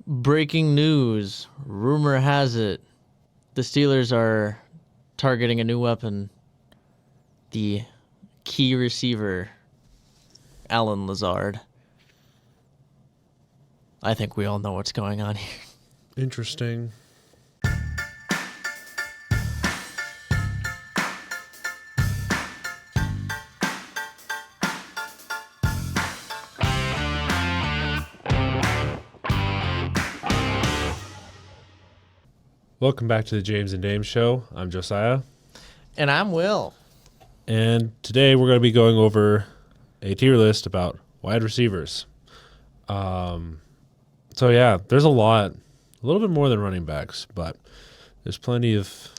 Breaking news. Rumor has it the Steelers are targeting a new weapon. The key receiver, Alan Lazard. I think we all know what's going on here. Interesting. Welcome back to the James and Dame Show. I'm Josiah. And I'm Will. And today we're going to be going over a tier list about wide receivers. So yeah, there's a little bit more than running backs, but there's plenty of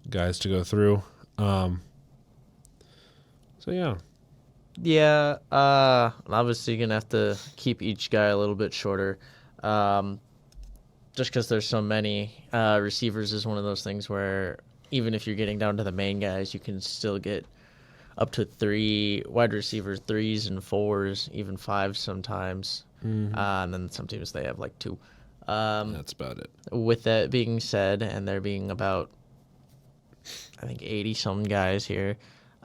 guys to go through. So yeah. Yeah, obviously you're going to have to keep each guy a little bit shorter. Just because there's so many. Receivers is one of those things where even if you're getting down to the main guys, you can still get up to 3 wide receivers, 3s and 4s, even 5s sometimes. Mm-hmm. And then some teams, they have like 2. That's about it. With that being said, and there being about, I think, 80-some guys here,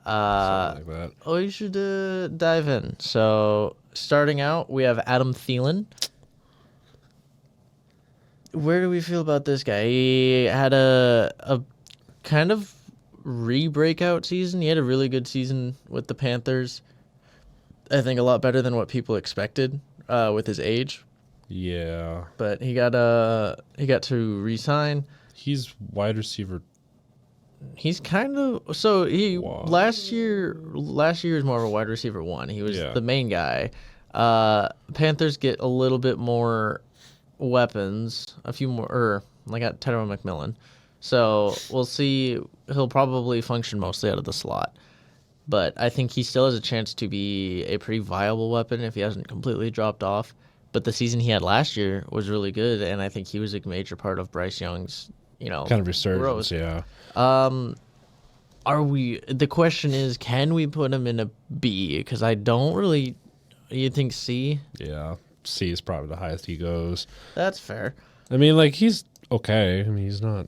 Something like that. you should dive in. So starting out, we have Adam Thielen. Where do we feel about this guy? He had a kind of re-breakout season. He had a really good season with the Panthers. I think a lot better than what people expected with his age. Yeah. But he got to re-sign. He's wide receiver. He's kind of Wow. last year was more of a wide receiver 1. He was Yeah. the main guy. Panthers get a little bit more weapons, a few more. I got Tedder McMillan, so we'll see. He'll probably function mostly out of the slot, but I think he still has a chance to be a pretty viable weapon if he hasn't completely dropped off. But the season he had last year was really good, and I think he was a major part of Bryce Young's, Kind of resurgence, growth. yeah. The question is, can we put him in a B? Because I don't really. You think C? Yeah. C is probably the highest he goes. That's fair. I mean, he's okay. I mean, he's not.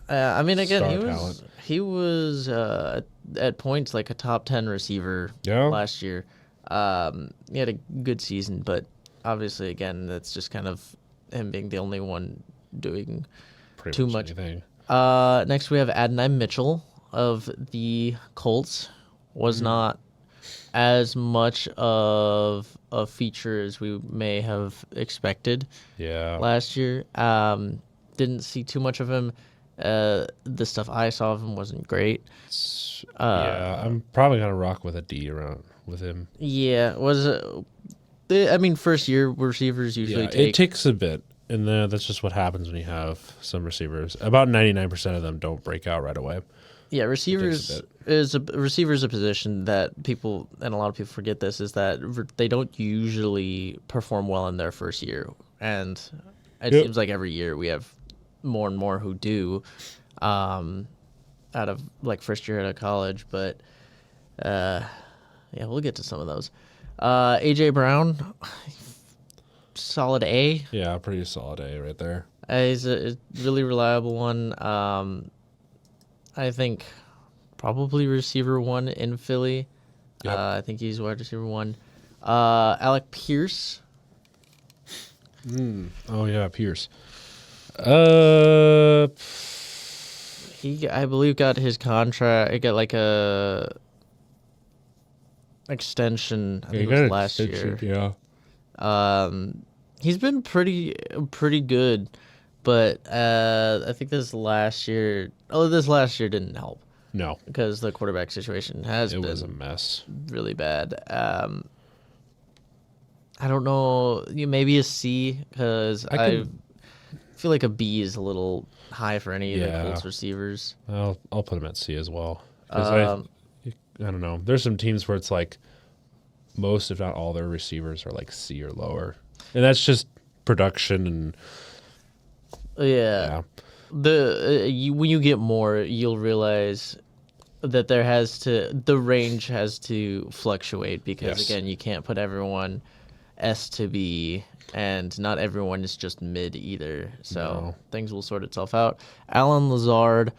Again, Star he was at points like a top 10 receiver Yeah. last year. He had a good season, but obviously, again, that's just kind of him being the only one doing Pretty too much much. anything. Next, we have Adonai Mitchell of the Colts. Was not as much of a feature as we may have expected Yeah. last year. Didn't see too much of him. The stuff I saw of him wasn't great. Yeah, I'm probably gonna rock with a D around with him. Yeah, first year receivers usually Yeah, take. it takes a bit, and that's just what happens when you have some receivers. About 99% of them don't break out right away. Yeah, a receivers bit. is a position that people, and a lot of people forget this, is that they don't usually perform well in their first year, and it Yep. seems like every year we have more and more who do, out of first year out of college. But yeah, we'll get to some of those. AJ Brown, solid A. Yeah, pretty solid A right there. He's a really reliable one. I think probably receiver 1 in Philly. Yep. I think he's wide receiver 1. Alec Pierce. Oh yeah, Pierce. He, I believe, got his contract. He got like a extension. I think it was last year. Yeah. He's been pretty good, but I think this last year didn't help No, because the quarterback situation has it been was a mess. really bad. I don't know. Maybe a C because I feel like a B is a little high for any of the Yeah. Colts receivers. I'll put him at C as well. 'Cause I don't know. There's some teams where it's like most, if not all, their receivers are like C or lower, and that's just production and Yeah. When you get more, you'll realize that the range has to fluctuate because Yes. again, you can't put everyone S to B, and not everyone is just mid either. So things will sort itself out. Alan Lazard,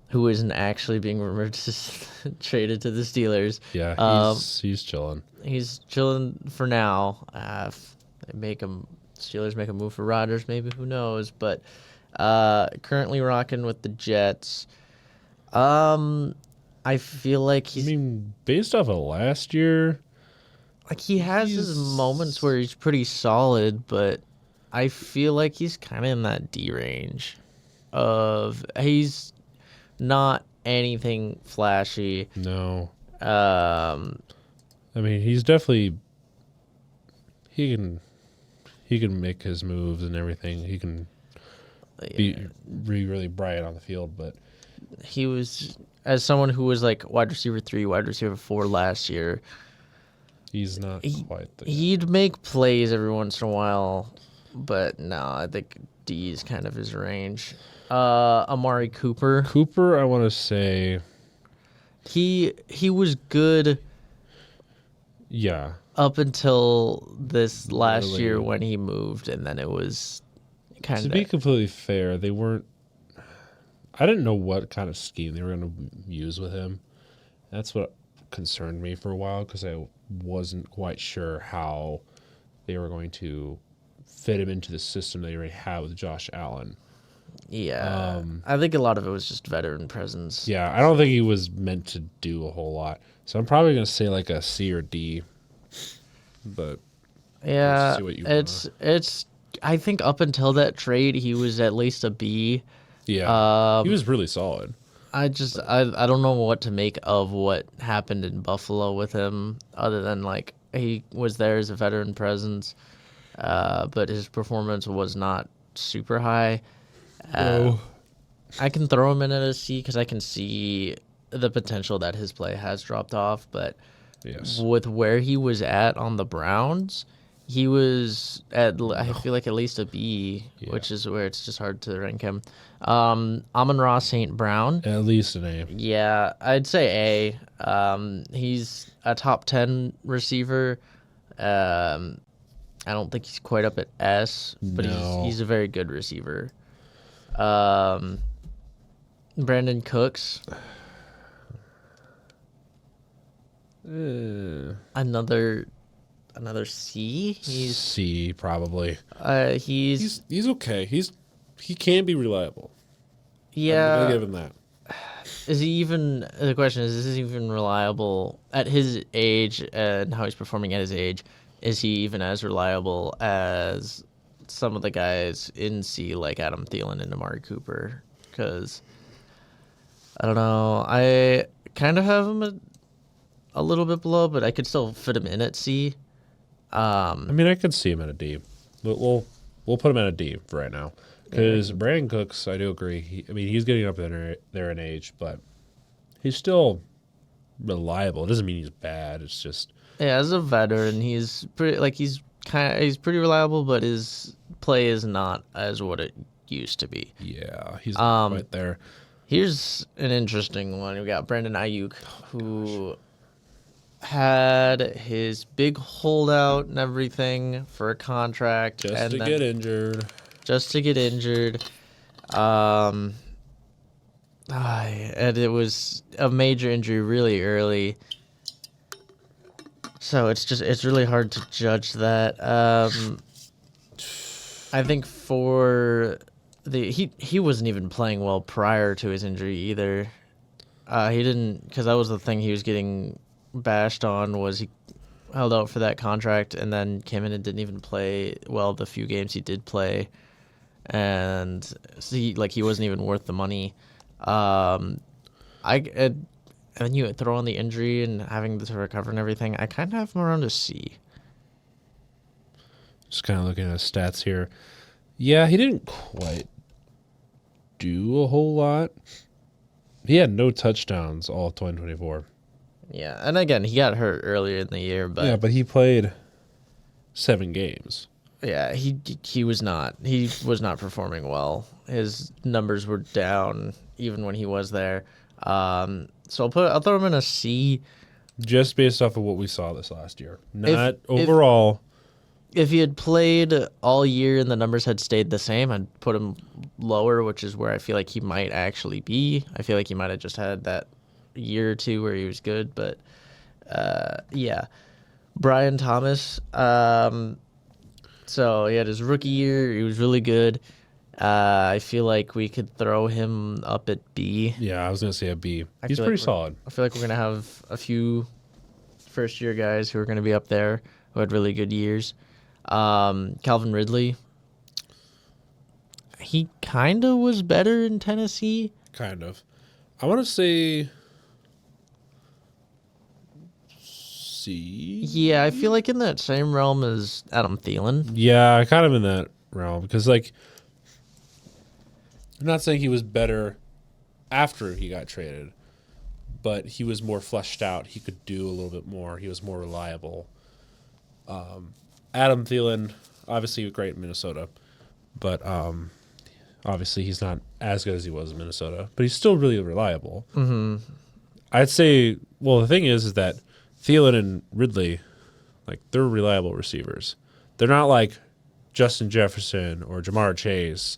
who isn't actually being rumored to traded to the Steelers. Yeah, he's chilling. He's chilling for now. If they Steelers make a move for Rodgers, maybe, who knows? But currently rocking with the Jets. I feel like he's. I mean, based off of last year, like he has his moments where he's pretty solid, but I feel like he's kind of in that D range. He's not anything flashy. no. I mean, he's definitely he can make his moves and everything. He can be really bright on the field, but he was, as someone who was like wide receiver 3, wide receiver 4 last year. He's not quite the guy. He'd make plays every once in a while, but no, I think D is kind of his range. Amari Cooper. I want to say he was good. Yeah. Up until this last year when he moved, and then it was kind of. To be completely fair, they weren't. I didn't know what kind of scheme they were going to use with him. That's what concerned me for a while because I wasn't quite sure how they were going to fit him into the system they already had with Josh Allen. Yeah, I think a lot of it was just veteran presence. Yeah, I don't think he was meant to do a whole lot. So I'm probably going to say like a C or D. But yeah, it's. I think up until that trade, he was at least a B. Yeah, he was really solid. I don't know what to make of what happened in Buffalo with him, other than like he was there as a veteran presence, but his performance was not super high. I can throw him in at a C because I can see the potential that his play has dropped off, but with where he was at on the Browns, he was at I feel like at least a B, which is where it's just hard to rank him. Amon-Ra St. Brown, at least an A. Yeah, I'd say A. He's a top 10 receiver. I don't think he's quite up at S, but he's a very good receiver. Brandon Cooks. Another C. He's C probably. He's okay. He can be reliable. Yeah, I'm gonna give him that. Is he even? The question is he even reliable at his age and how he's performing at his age? Is he even as reliable as some of the guys in C like Adam Thielen and Amari Cooper? Because I don't know. I kind of have him a little bit below, but I could still fit him in at C. I mean, I could see him at a D. But we'll put him at a D for right now. Because Brandon Cooks, I do agree. He's getting up there in age, but he's still reliable. It doesn't mean he's bad. It's just as a veteran, he's pretty he's pretty reliable, but his play is not as what it used to be. Yeah, he's not quite there. Here's an interesting one. We got Brandon Ayuk, who had his big holdout and everything for a contract. Just to get injured. And it was a major injury really early. So it's really hard to judge that. I think for he wasn't even playing well prior to his injury either. He didn't, because that was the thing he was getting bashed on, was he held out for that contract and then came in and didn't even play well the few games he did play, and he wasn't even worth the money. And then you throw on the injury and having to recover and everything. I kind of have him around a C. Just kind of looking at his stats here. Yeah, he didn't quite do a whole lot. He had no touchdowns all of 2024. Yeah, and again, he got hurt earlier in the year, but he played 7 games. Yeah, he was not performing well. His numbers were down even when he was there. So I'll throw him in a C. just based off of what we saw this last year. Not if- overall. If he had played all year and the numbers had stayed the same, I'd put him lower, which is where I feel like he might actually be. I feel like he might have just had that year or two where he was good, but yeah. Brian Thomas. So he had his rookie year. He was really good. I feel like we could throw him up at B. Yeah, I was going to say a B. I He's feel pretty like solid. I feel like we're gonna have a few first-year guys who are gonna be up there who had really good years. Calvin Ridley. He kind of was better in Tennessee. Kind of. I want to say C. Yeah, I feel like in that same realm as Adam Thielen. Yeah, kind of in that realm because, like, I'm not saying he was better after he got traded, but he was more fleshed out. He could do a little bit more. He was more reliable. Adam Thielen, obviously great in Minnesota, but obviously he's not as good as he was in Minnesota, but he's still really reliable. Mm-hmm. I'd say, well, the thing is that Thielen and Ridley, like, they're reliable receivers. They're not like Justin Jefferson or Jamar Chase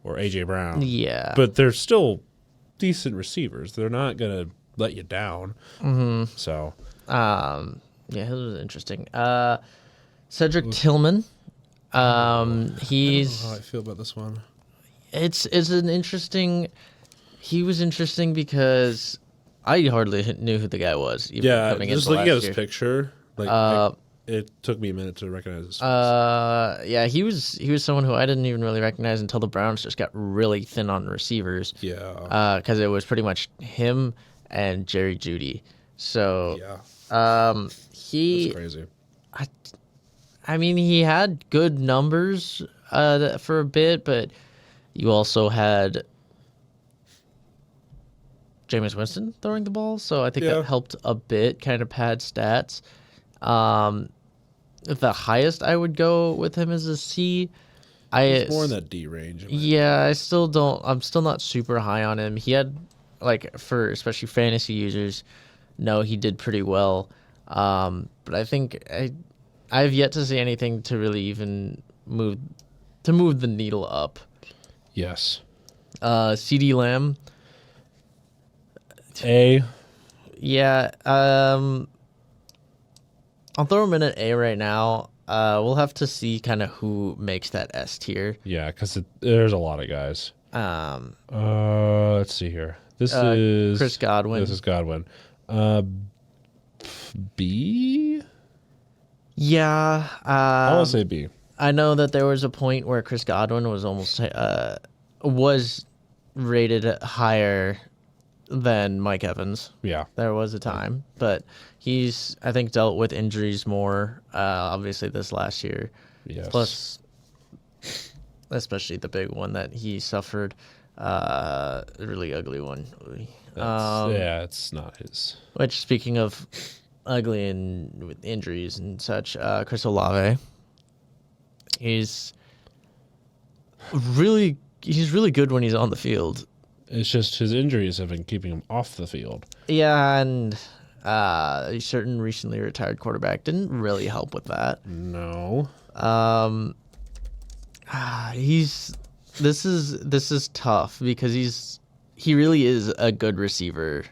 or A.J. Brown. Yeah. But they're still decent receivers. They're not going to let you down. Mm-hmm. So. Yeah, his was interesting. Cedric Tillman. He's. I don't know how I feel about this one. It's an interesting. He was interesting because I hardly knew who the guy was. Even Yeah, coming just into looking at last his year. picture, it took me a minute to recognize his face. Yeah, he was someone who I didn't even really recognize until the Browns just got really thin on receivers. Yeah. Because it was pretty much him and Jerry Jeudy. So Yeah. he. That's crazy. I mean, he had good numbers for a bit, but you also had Jameis Winston throwing the ball, so I think Yeah. that helped a bit, kind of pad stats. The highest I would go with him is a C. It's more in that D range. Yeah, I'm still not super high on him. He had, like, for especially fantasy users, no, he did pretty well. But I think I've yet to see anything to really even move the needle up. Yes. CD Lamb. A. Yeah. I'll throw him in at A right now. We'll have to see kind of who makes that S tier. Yeah, because there's a lot of guys. Let's see here. This is Chris Godwin. This is Godwin. B. Yeah. I want to say B. I know that there was a point where Chris Godwin was almost was rated higher than Mike Evans. Yeah. There was a time, but he's, I think, dealt with injuries more, obviously, this last year. Yes. Plus, especially the big one that he suffered, a really ugly one. Yeah, it's not his. Which, speaking of ugly and with injuries and such, Chris Olave, he's really good when he's on the field. It's just his injuries have been keeping him off the field. Yeah, and a certain recently retired quarterback didn't really help with that. No. This is tough because he really is a good receiver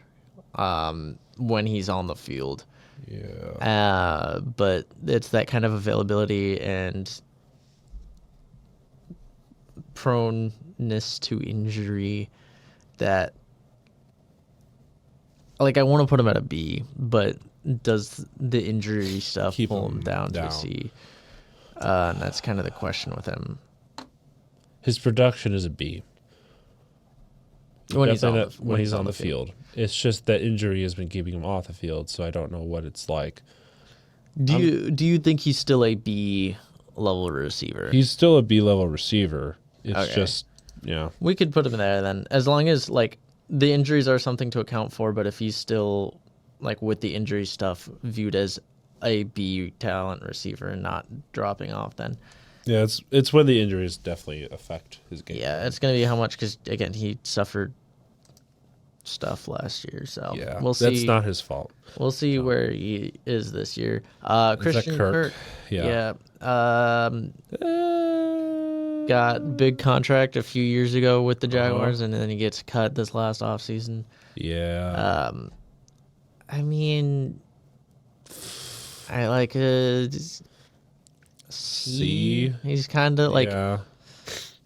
when he's on the field. Yeah. But it's that kind of availability and proneness to injury that, like, I want to put him at a B, but does the injury stuff Keep pull him him down to a down. C? And that's kind of the question with him. His production is a B. When he's on Definitely when he's on the field. It's just that injury has been keeping him off the field, so I don't know what it's like. Do you think he's still a B level receiver? He's still a B level receiver. It's Okay. just, yeah. We could put him there then, as long as, like, the injuries are something to account for. But if he's still, like, with the injury stuff, viewed as a B talent receiver and not dropping off, then Yeah, it's when the injuries definitely affect his game. yeah, it's gonna be how much, because again, he suffered stuff last year. So Yeah, we'll that's see. not his fault. We'll see where he is this year. Christian Kirk? Kirk. Yeah. Got big contract a few years ago with the Jaguars, and then he gets cut this last offseason. Yeah. I mean, I like C. He's kind of like Yeah.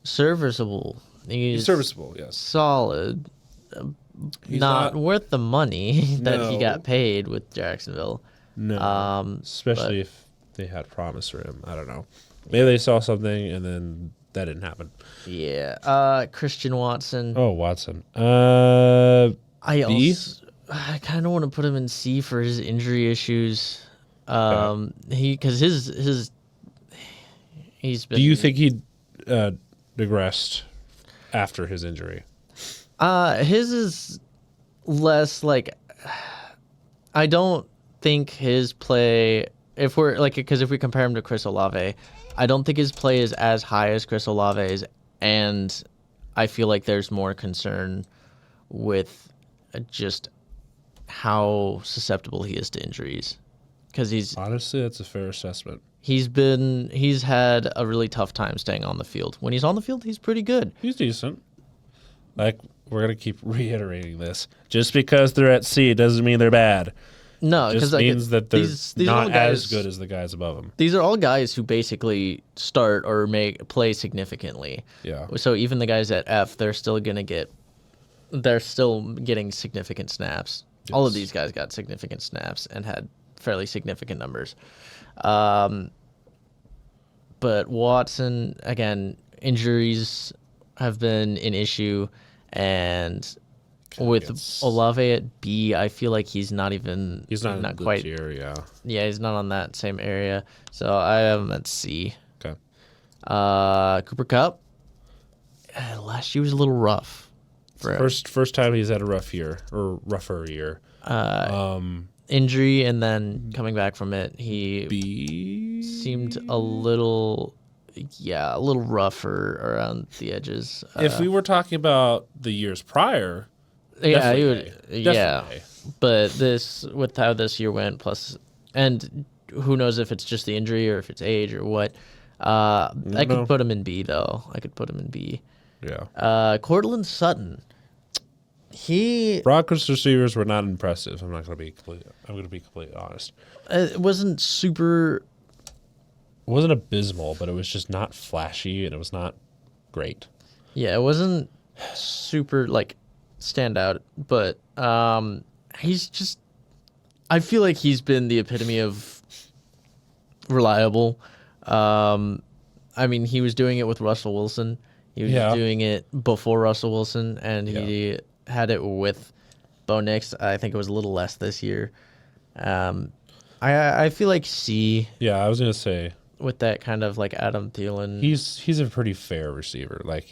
serviceable. He's serviceable. Yes. solid. He's Not worth the money that he No. got paid with Jacksonville. No. Especially if they had promise for him. I don't know. Maybe they saw something and then that didn't happen. Yeah. Christian Watson. Oh, Watson. I B? also I kind of want to put him in C for his injury issues. Because his he's been. Do you think he digressed after his injury? His is less like. I don't think his play. If we're like, because if we compare him to Chris Olave, I don't think his play is as high as Chris Olave's, and I feel like there's more concern with just how susceptible he is to injuries, because Honestly, that's a fair assessment. he's had a really tough time staying on the field. When he's on the field, he's pretty good. He's decent. Like, we're going to keep reiterating this. Just because they're at C doesn't mean they're bad. No, Just because means that they're these are all not guys, as good as the guys above them. These are all guys who basically start or play significantly. Yeah. So even the guys at F, they're still getting significant snaps. All of Yes. these guys got significant snaps and had fairly significant numbers. But Watson, again, injuries have been an issue, and with gets- Olave at B, I feel like he's not even He's not in the quite. tier, yeah. Yeah, he's not on that same area. So I have him at C. Okay. Cooper Kupp. Last year was a little rough. For him. First time he's had a rough year, or rougher year. Injury, and then coming back from it, he B. seemed a little rougher around the edges. If we were talking about the years prior, Yeah, he definitely would. A. Yeah, Definitely but this with how this year went, plus, and who knows if it's just the injury or if it's age or what. I know. could put him in B though. I could put him in B. Yeah. Cortland Sutton. He Broncos receivers were not impressive. I'm going to be completely honest. it wasn't super. It wasn't abysmal, but it was just not flashy and it was not great. Yeah, it wasn't super like stand out, but he's just. I feel like he's been the epitome of reliable. I mean, he was doing it with Russell Wilson. He was Yeah. doing it before Russell Wilson, and he had it with Bo Nix. I think it was a little less this year. I feel like C Yeah, I was going to say with that kind of like Adam Thielen. he's a pretty fair receiver. Like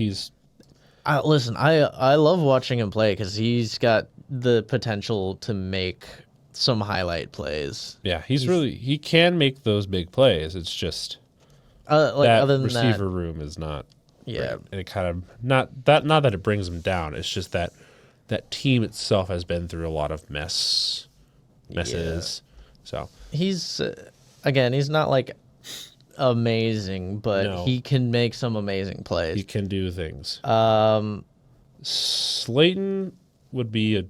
Listen, I love watching him play because he's got the potential to make some highlight plays. yeah, he can make those big plays. It's just Like that other than receiver room is not yeah, great. And it kind of not that it brings him down. It's just that team itself has been through a lot of messes. So he's again, he's not like amazing, but No. he can make some amazing he plays. can do things. Um, Slayton would be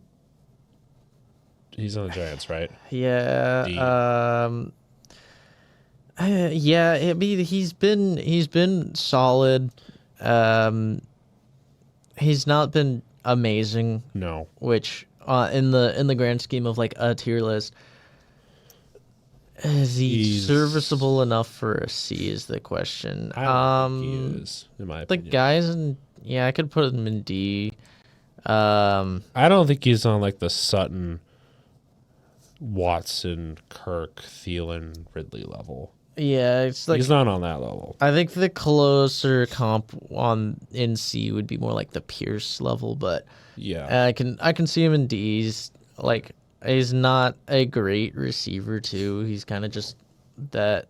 he's on the Giants, right? yeah, D. yeah. He's been solid. He's not been amazing, No. which in the grand scheme of like a tier list, is he He's- serviceable enough for a C? Is the question. I don't think he is, in my The opinion. guys in I could put him in D. I don't think he's on like the Sutton, Watson, Kirk, Thielen, Ridley level. Yeah, it's like He's not on that level. I think the closer comp in C would be more like the Pierce level, but Yeah. I can see him in D's. Like he's not a great receiver too. He's kind of just that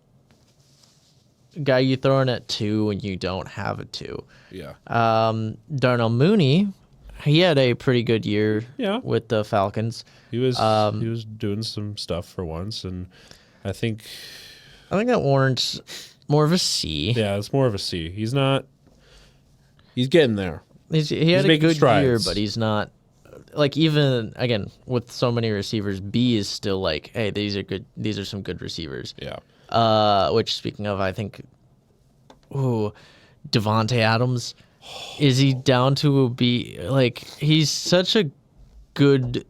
guy you throw in at 2 when you don't have a 2. Yeah. Darnell Mooney He had a pretty good year Yeah. with the Falcons. He was doing some stuff for once, and I think that warrants more of a C. yeah, it's more of a C. He's not. He's getting there. He had a making good strides. year, but he's not like, even again with so many receivers, B is still like, hey, these are good. These are some good receivers. Yeah. Which, speaking of, I think, Devontae Adams, is he down to a B? Like, he's such a good.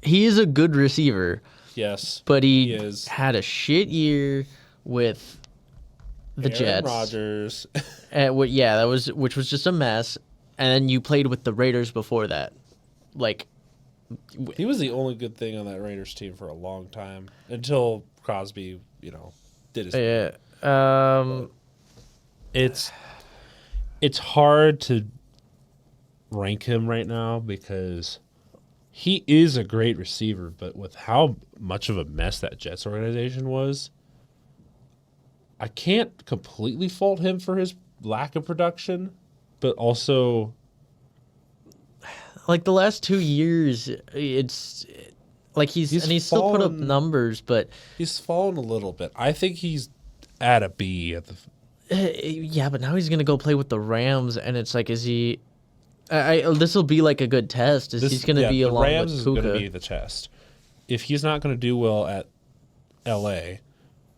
He is a good receiver, Yes. but he is. had a shit year with the Aaron Jets. Rodgers. Which was just a mess. And then you played with the Raiders before that. Like, He was the only good thing on that Raiders team for a long time until Crosby, did his. yeah. It's hard to rank him right now because he is a great receiver, but with how much of a mess that Jets organization was, I can't completely fault him for his lack of production, but also Like the last 2 years, it's like he's still put up fallen- numbers, but he's fallen a little bit. I think he's at a B at the. yeah, but now he's gonna go play with the Rams, and it's like, is he? This will be like a good test. He's gonna be the along Rams with is going to Puka? be the test. If he's not going to do well at L.A.,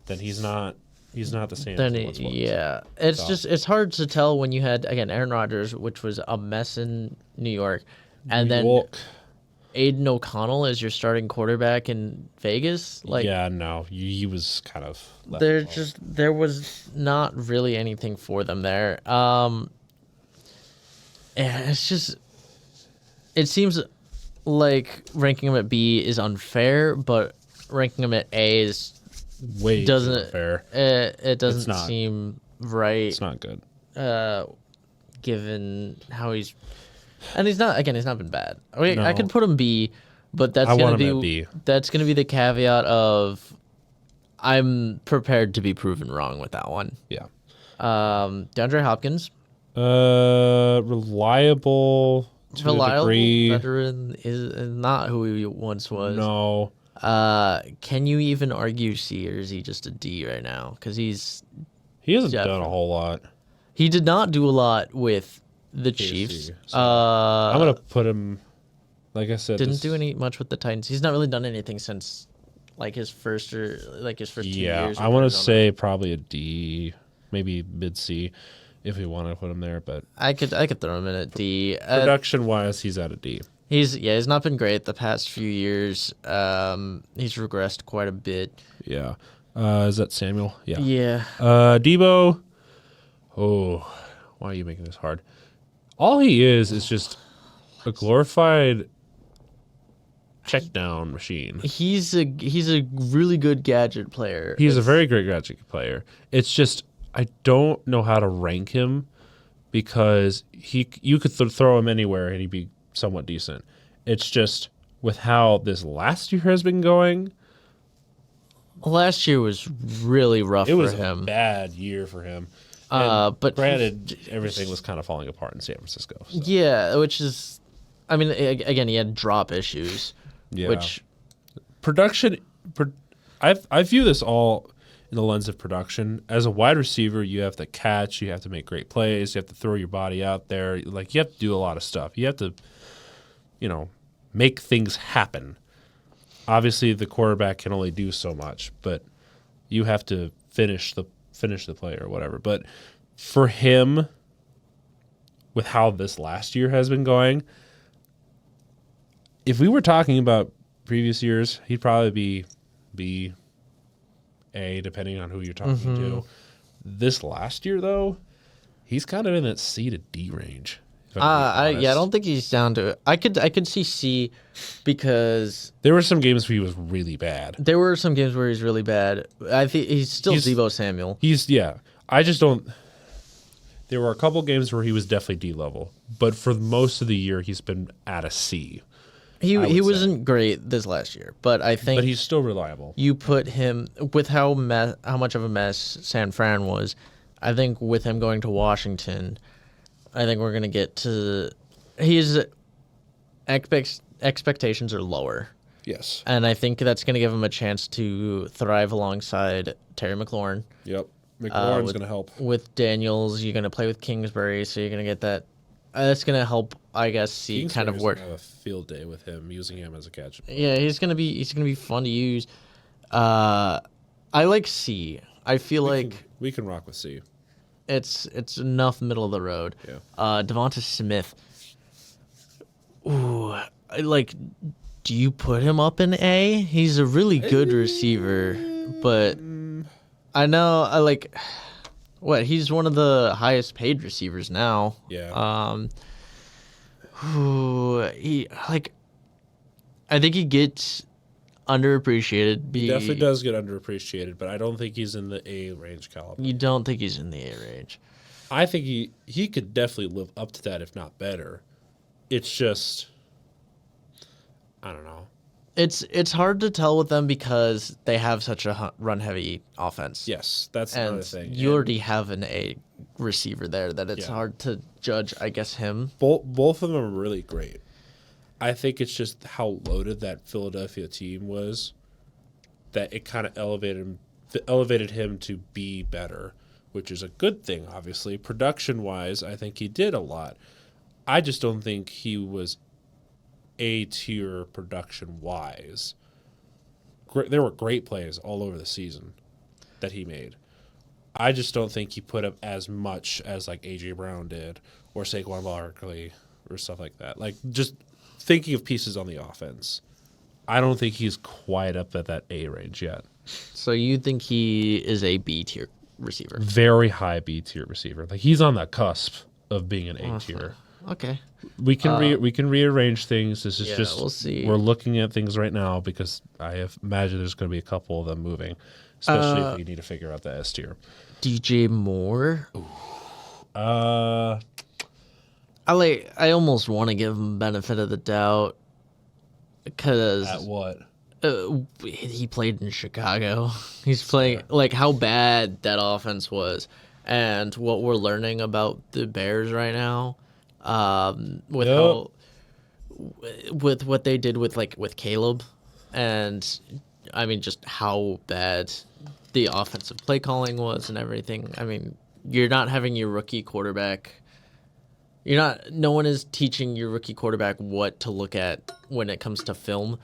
then he's not the same. Then as he once was. yeah, it's So. just it's hard to tell when you had, again, Aaron Rodgers, which was a mess in New York, and then York. Aiden O'Connell is your starting quarterback in Vegas. Like, yeah, no, he was kind of. left alone. there was not really anything for them there. And it's just, it seems like ranking him at B is unfair, but ranking him at A is way doesn't fair. it doesn't not. seem right. It's not good. Given how he's not been bad. I mean, No. I could put him B, but that's I gonna want be him at B. that's gonna be the caveat of I'm prepared to be proven wrong with that one. Yeah. DeAndre Hopkins, Reliable to a reliable degree. veteran, is not who he once was. No. Can you even argue C, or is he just a D right now? Because He hasn't done Definitely. a whole lot. he did not do a lot with the Chiefs. so I'm I'm gonna put him. Like I said, didn't do any much with the Titans. He's not really done anything since his first 2 Yeah, years. I want to say probably a D, maybe mid C, if we want to put him there. But I could throw him in at D. production wise, he's at a D. He's not been great the past few years. He's regressed quite a bit. Yeah. Is that Samuel? Yeah. Yeah. Debo. Oh, why are you making this hard? All he is just a glorified check down machine. He's a really good gadget player. He's a very great gadget player. It's just I don't know how to rank him because you could throw him anywhere and he'd be somewhat decent. It's just with how this last year has been going. Last year was really rough It was for a him. bad year for him. But Granted, everything was kind of falling apart in San Francisco. So. yeah, which is, I mean, again, he had drop issues, Yeah. which Production, I view this all in the lens of production. As a wide receiver, you have to catch, you have to make great plays, you have to throw your body out there. Like, you have to do a lot of stuff. You have to, make things happen. Obviously, the quarterback can only do so much, but you have to finish the play or whatever. But for him, with how this last year has been going, if we were talking about previous years, he'd probably be B, A, depending on who you're talking to. This last year, though, he's kind of in that C to D range. if I'm being I honest. don't think he's down to it. I could see C, because There were some games where he was really bad. there were some games where he's really bad. I think he's still He's- Deebo Samuel. I just don't. There were a couple games where he was definitely D level, but for most of the year, he's been at a C. He would say. wasn't great this last year, but I think But he's still reliable. you put him with how much of a mess San Fran was. I think with him going to Washington, I think we're gonna get to. He's expectations are lower. Yes. And I think that's going to give him a chance to thrive alongside Terry McLaurin. Yep. McLaurin's with- going to help. With Daniels, you're going to play with Kingsbury, so you're going to get that. That's going to help, I guess, see kind of Kingsbury's where. gonna have a field day with him, using him as a catch. Yeah, he's gonna be fun to use. I like C. I feel like We can rock with C. it's enough middle of the road. Yeah. Devonta Smith. Ooh, do you put him up in A? He's a really good receiver, but I know what he's one of the highest paid receivers now. Yeah. I think he gets underappreciated. He definitely does get underappreciated, but I don't think he's in the A range caliber. You don't think he's in the A range? I think he could definitely live up to that, if not better. It's just, I don't know. It's hard to tell with them because they have such a run heavy offense. Yes, that's and another thing. you already have an A receiver there that it's Yeah. hard to judge. I guess him. Both of them are really great. I think it's just how loaded that Philadelphia team was that it kind of elevated him to be better, which is a good thing, obviously. Production-wise, I think he did a lot. I just don't think he was A-tier production-wise. There were great plays all over the season that he made. I just don't think he put up as much as like A.J. Brown did or Saquon Barkley or stuff like that. Like, just thinking of pieces on the offense, I don't think he's quite up at that A range yet. So you think he is a B tier receiver? Very high B tier receiver. Like, he's on the cusp of being an A tier. Okay. We can we can rearrange things. This is just we'll see. We're looking at things right now because imagine there's going to be a couple of them moving, especially if we need to figure out the S tier. DJ Moore. I almost want to give him benefit of the doubt because At what? he played in Chicago. He's playing how bad that offense was, and what we're learning about the Bears right now, with how with what they did with Caleb, and I mean just how bad the offensive play calling was and everything. I mean, you're not having your rookie quarterback. No one is teaching your rookie quarterback what to look at when it comes to film.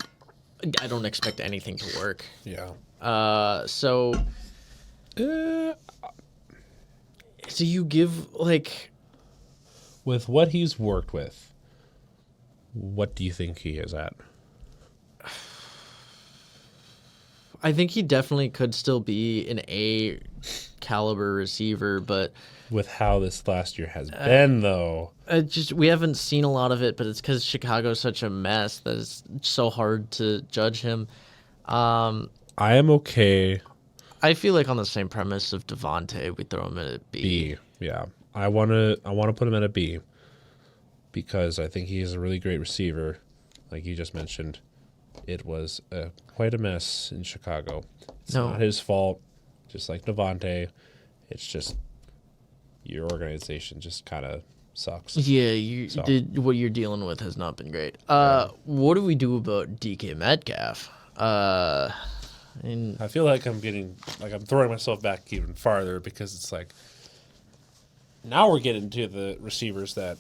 I don't expect anything to work. Yeah. So you give With what he's worked with, what do you think he is at? I think he definitely could still be an A caliber receiver, but With how this last year has been, though. we haven't seen a lot of it, but it's because Chicago's such a mess that it's so hard to judge him. I am okay. I feel like on the same premise of Devontae, we throw him at a B. B. Yeah. I wanna put him at a B because I think he is a really great receiver. Like you just mentioned, it was quite a mess in Chicago. It's not his fault, just like Devontae. It's just your organization just kind of sucks. Yeah, what you're dealing with has not been great. What do we do about DK Metcalf? I feel like I'm throwing myself back even farther because it's like now we're getting to the receivers that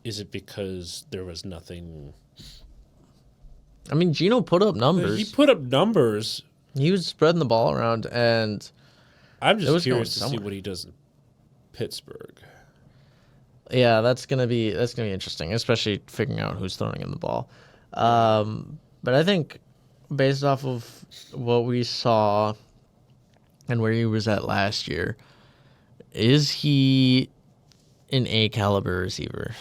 is it because there was nothing. I mean, Geno put up numbers. He put up numbers. He was spreading the ball around, and I'm just curious to see what he does in Pittsburgh. Yeah, that's gonna be interesting, especially figuring out who's throwing in the ball. But I think based off of what we saw and where he was at last year, is he an A caliber receiver?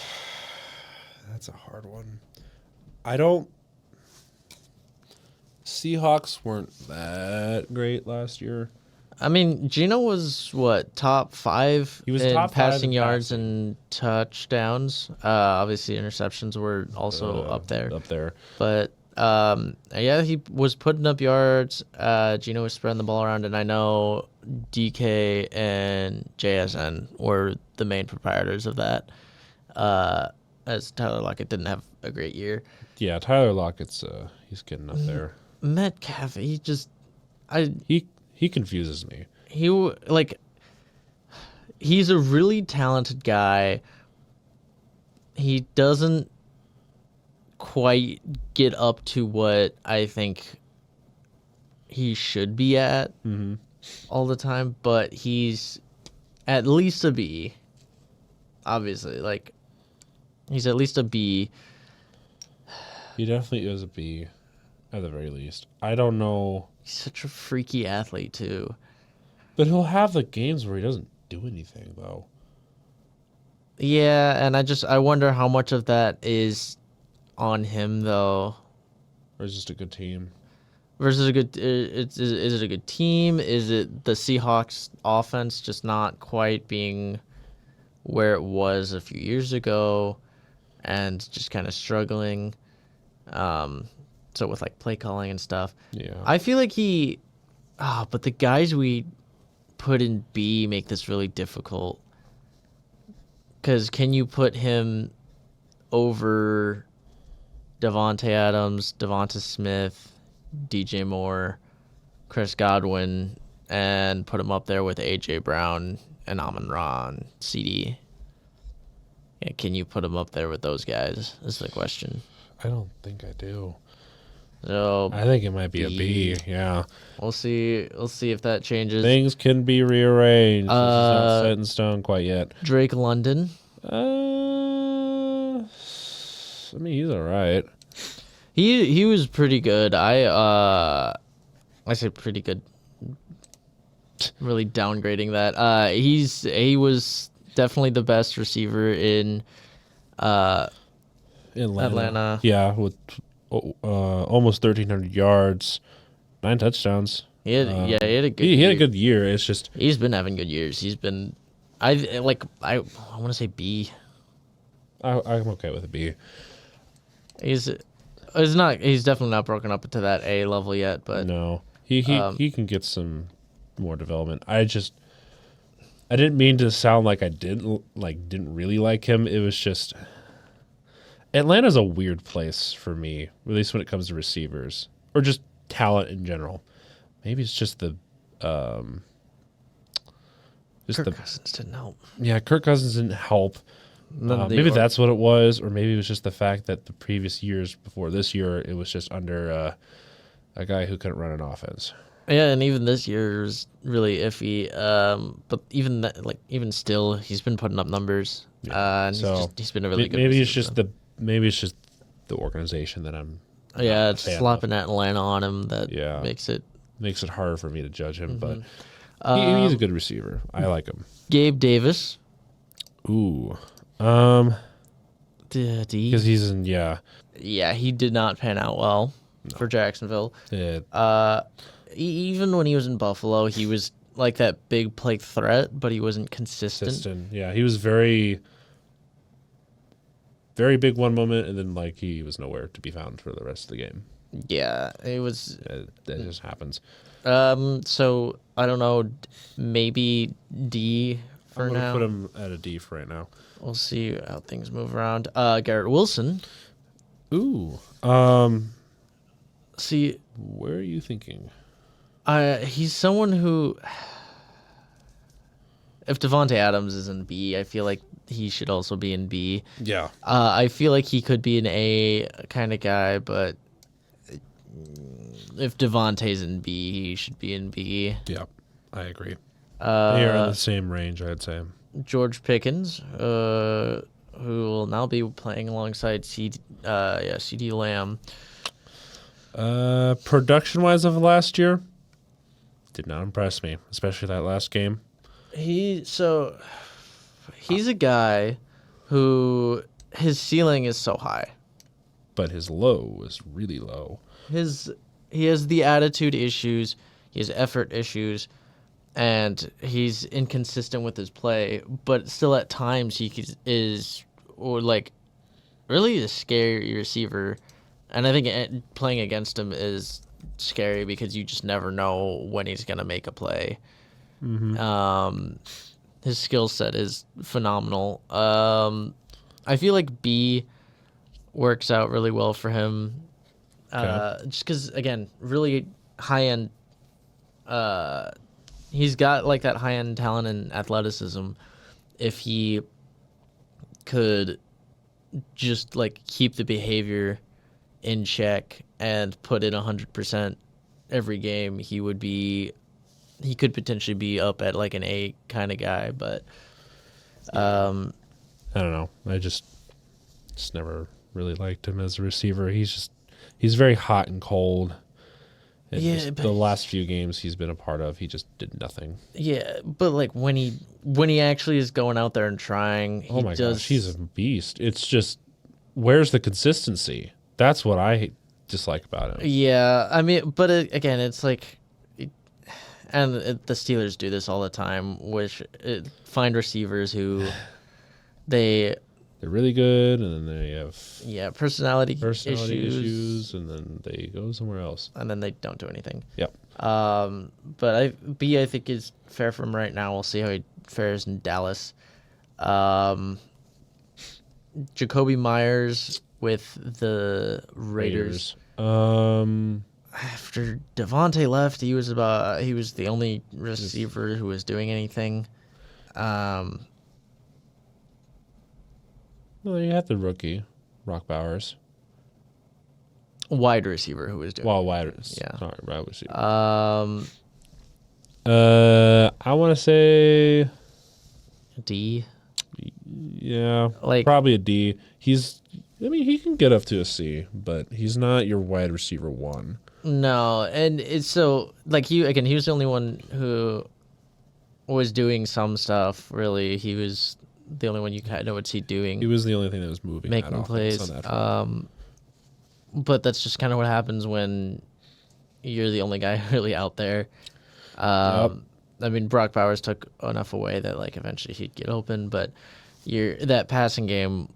That's a hard one. Seahawks weren't that great last year. I mean, Geno was top 5 He was in top 5 passing in yards passing. and touchdowns. Obviously, interceptions were also up there. But yeah, he was putting up yards. Geno was spreading the ball around, and I know DK and JSN were the main proprietors of that. as Tyler Lockett didn't have a great year. Yeah, Tyler Lockett's he's getting up there. Metcalf, He confuses me. He's a really talented guy. He doesn't quite get up to what I think he should be at all the time, but he's at least a B. Obviously, like he's at least a B. He definitely is a B, at the very least. I don't know, He's such a freaky athlete too. but he'll have the games where he doesn't do anything though. Yeah, and I wonder how much of that is on him though. Or is just a good team. Versus a good, is it a good team? Is it the Seahawks offense just not quite being where it was a few years ago, and just kind of struggling? So with like play calling and stuff, Yeah. I feel like but the guys we put in B make this really difficult. Because can you put him over Devontae Adams, Devonta Smith, DJ Moore, Chris Godwin, and put him up there with AJ Brown and Amon-Ra and CD? Yeah, can you put him up there with those guys? Is the question. I don't think I do. So I think it might be a B. B. Yeah. we'll see. We'll see if that changes. Things can be rearranged. This is not set in stone quite yet. Drake London. I mean, he's all right. He was pretty good. I say pretty good. Really downgrading that. He was definitely the best receiver in Atlanta. Yeah, with almost 1,300 yards, 9 touchdowns. He had a good. He had a year. good year. It's just He's been having good years. He's been. I want to say B. I'm okay with a B. He's definitely not broken up into that A level yet, but No, he can get some more development. I didn't mean to sound like I didn't really like him. It was just Atlanta's a weird place for me, at least when it comes to receivers or just talent in general. Maybe it's just Kirk Cousins didn't help. Yeah, Kirk Cousins didn't help. Maybe that's what it was, or maybe it was just the fact that the previous years before this year, it was just under a guy who couldn't run an offense. Yeah, and even this year is really iffy. But even still, he's been putting up numbers. And he's been a really good. Maybe receiver. it's just the organization that I'm. Yeah, it's slapping Atlanta on him that makes it harder for me to judge him, but he's a good receiver. I like him. Gabe Davis. Ooh, D. because he's in Yeah, he did not pan out well for Jacksonville. Even when he was in Buffalo, he was like that big play threat, but he wasn't consistent. Yeah, he was very, very big one moment, and then he was nowhere to be found for the rest of the game. Yeah, it was. That just happens. So I don't know, maybe D for I'm gonna now. put him at a D for right now. We'll see how things move around. Garrett Wilson. Ooh. See, Where are you thinking? he's someone who, if Devontae Adams is in B, I feel like he should also be in B. Yeah. I feel like he could be an A kind of guy, but if Devontae's in B, he should be in B. Yeah, I agree. They are in the same range, I'd say. George Pickens, who will now be playing alongside CD Lamb. Production-wise of last year, did not impress me, especially that last game. He's a guy who his ceiling is so high. But his low is really low. He has the attitude issues, he has effort issues, and he's inconsistent with his play. But still, at times is really a scary receiver, and I think playing against him is scary because you just never know when he's gonna make a play. His skill set is phenomenal. I feel like B works out really well for him. Okay. Just because, again, really high end. He's got like that high end talent and athleticism. If he could just like keep the behavior in check and put in 100% every game, he could potentially be up at like an A kind of guy. But I don't know. I just never really liked him as a receiver. He's very hot and cold. And Yeah, just but the last few games he's been a part of, he just did nothing. yeah, but like when he actually is going out there and trying, Oh my gosh, he's a beast. It's just, where's the consistency? That's what I dislike about him. Yeah, I mean, but again, it's like, and the Steelers do this all the time, which find receivers who they're really good, and then they have personality issues, and then they go somewhere else. and then they don't do anything. Yep. But I think is fair for him right now. We'll see how he fares in Dallas. Jacoby Myers with the Raiders. After Devontae left, he was the only receiver who was doing anything. Well, you have the rookie, Rock Bowers. Wide receiver who was doing. Well, wide receiver. I want to say D. Yeah, Like- probably a D. He can get up to a C, but he's not your wide receiver one. No, and it's so like he was the only one who was doing some stuff. Really, he was the only one you kind of would see doing. He was the only thing that was moving, making that offense plays. on that front. But that's just kind of what happens when you're the only guy really out there. I mean, Brock Bowers took enough away that like eventually he'd get open, but that passing game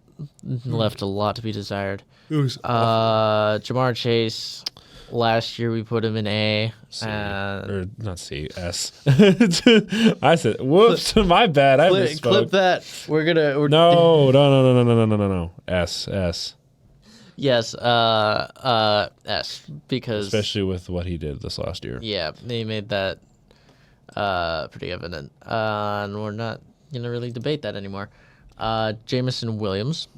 left a lot to be desired. It was Jamar Chase, last year we put him in A. C, and or not C, S. I said, whoops, my bad. I misspoke. clip that. We're No. S. Yes, S, because Especially with what he did this last year. yeah, they made that pretty evident, and we're not gonna really debate that anymore. Jameson Williams,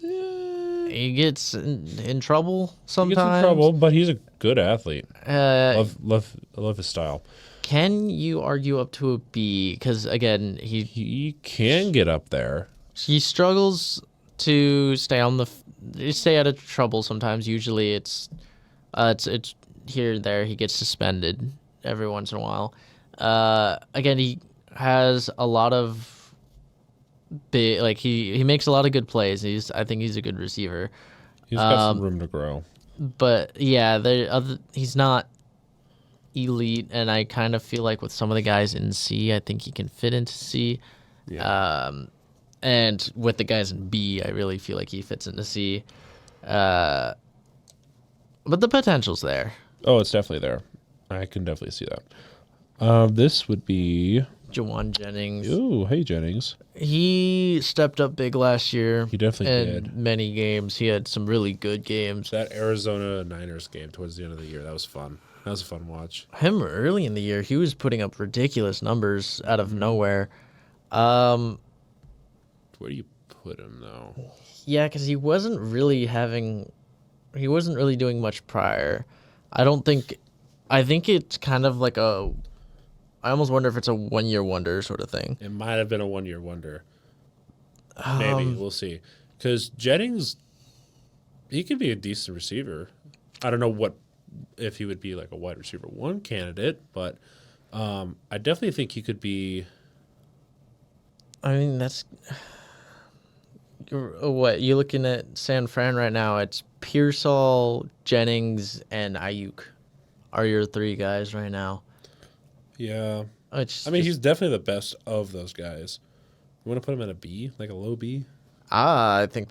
he gets in trouble sometimes. He gets in trouble, but he's a good athlete. Love his style. Can you argue up to a B? Because again, He can get up there. he struggles to stay out of trouble sometimes. Usually it's here or there. He gets suspended every once in a while. Again, he has a lot of big, like he makes a lot of good plays. I think he's a good receiver. He's got some room to grow. But yeah, he's not elite, and I kind of feel like with some of the guys in C, I think he can fit into C. Yeah. And with the guys in B, I really feel like he fits into C. But the potential's there. Oh, it's definitely there. I can definitely see that. This would be... Jawan Jennings. Ooh, hey, Jennings. He stepped up big last year. He definitely in did. many games. He had some really good games. That Arizona Niners game towards the end of the year, that was fun. That was a fun watch. Him early in the year, he was putting up ridiculous numbers out of nowhere. Where do you put him, though? Yeah, because he wasn't really doing much prior. I think it's kind of like I almost wonder if it's a 1 year wonder sort of thing. It might have been a 1 year wonder. Maybe. We'll see. Because Jennings, he could be a decent receiver. I don't know if he would be like a wide receiver one candidate, but I definitely think he could be. I mean, what you're looking at San Fran right now. It's Pearsall, Jennings, and Ayuk are your three guys right now. Yeah. It's He's definitely the best of those guys. You want to put him at a B, like a low B? I think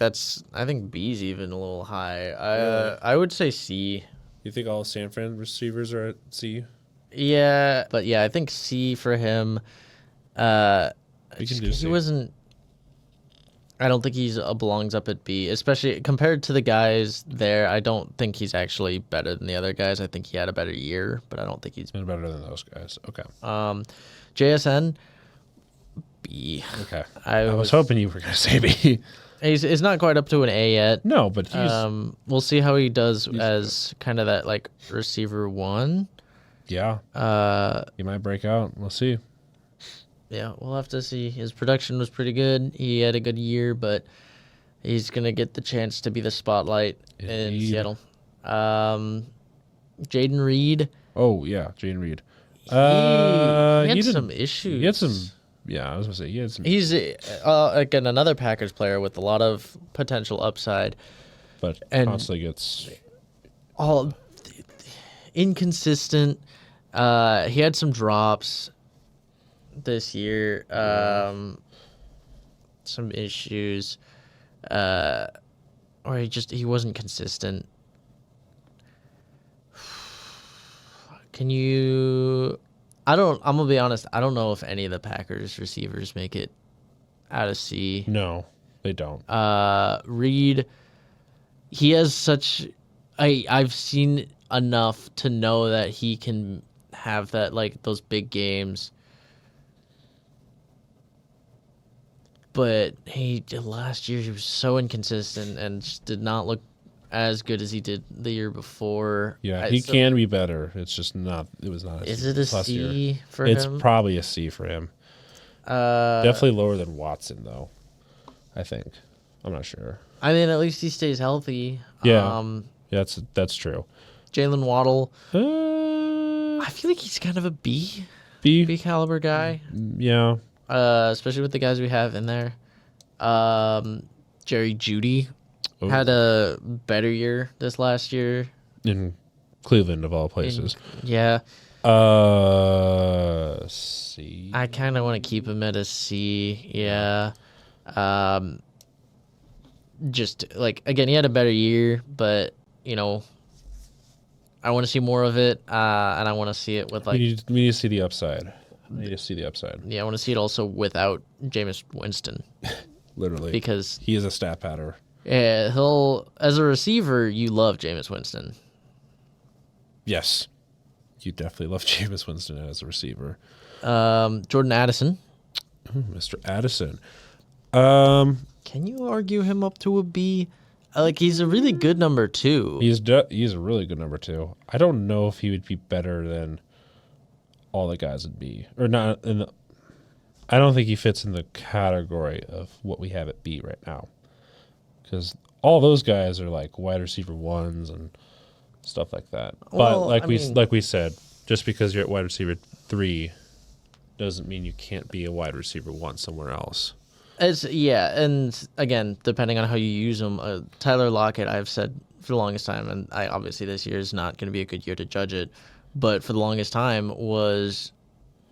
B's even a little high. I would say C. You think all San Fran receivers are at C? Yeah, but yeah, I think C for him. We can do C. I don't think he's belongs up at B, especially compared to the guys there. I don't think he's actually better than the other guys. I think he had a better year, but I don't think he's And better than those guys. Okay. JSN B. Okay. I I was was hoping you were going to say B. He's not quite up to an A yet. No, but he's We'll see how he does he's as kind of that like receiver one. yeah. He might break out. We'll see. Yeah, we'll have to see. His production was pretty good. He had a good year, but he's gonna get the chance to be the spotlight in Indeed. Seattle. Jaden Reed. Oh yeah, Jane Reed. He had did- some issues. He had some. Yeah, I was gonna say he had some. He's again another Packers player with a lot of potential upside. but and- constantly gets. All inconsistent. He had some drops this year. Some issues. Or he wasn't consistent. Can you? I'm gonna be honest. I don't know if any of the Packers receivers make it out of C. No, they don't. Reed, he has such. I've seen enough to know that he can have that like those big games. But last year he was so inconsistent and just did not look as good as he did the year before. Yeah, he can be better. It's just not. It was not. Is it a plus year. C for It's him? probably a C for him. Definitely lower than Watson, though. I think. I'm not sure. I mean, at least he stays healthy. Yeah. Yeah, that's true. Jalen Waddle. Uh, I feel like he's kind of a B B. caliber guy. Yeah. Especially with the guys we have in there. Jerry Judy Oh. had a better year this last year. In Cleveland, of all places. Yeah, C. I kind of want to keep him at a C. Yeah. Just like again, he had a better year, but I want to see more of it, and I want to see it with like we need to see the upside. We need to see the upside. yeah, I want to see it also without Jameis Winston Literally. because He is a stat patter. he'll as a receiver you love Jameis Winston. Yes. You definitely love Jameis Winston as a receiver. Jordan Addison. Mr. Addison. Can you argue him up to a B? Like he's a really good number 2. He's a really good number 2. I don't know if he would be better than all the guys at B. Or not in the I don't think he fits in the category of what we have at B right now. Because all those guys are like wide receiver 1s and stuff like that. Well, But I mean- like we said, just because you're at wide receiver 3 doesn't mean you can't be a wide receiver 1 somewhere else. And again, depending on how you use him, Tyler Lockett, I've said for the longest time, and obviously this year is not going to be a good year to judge it, but for the longest time was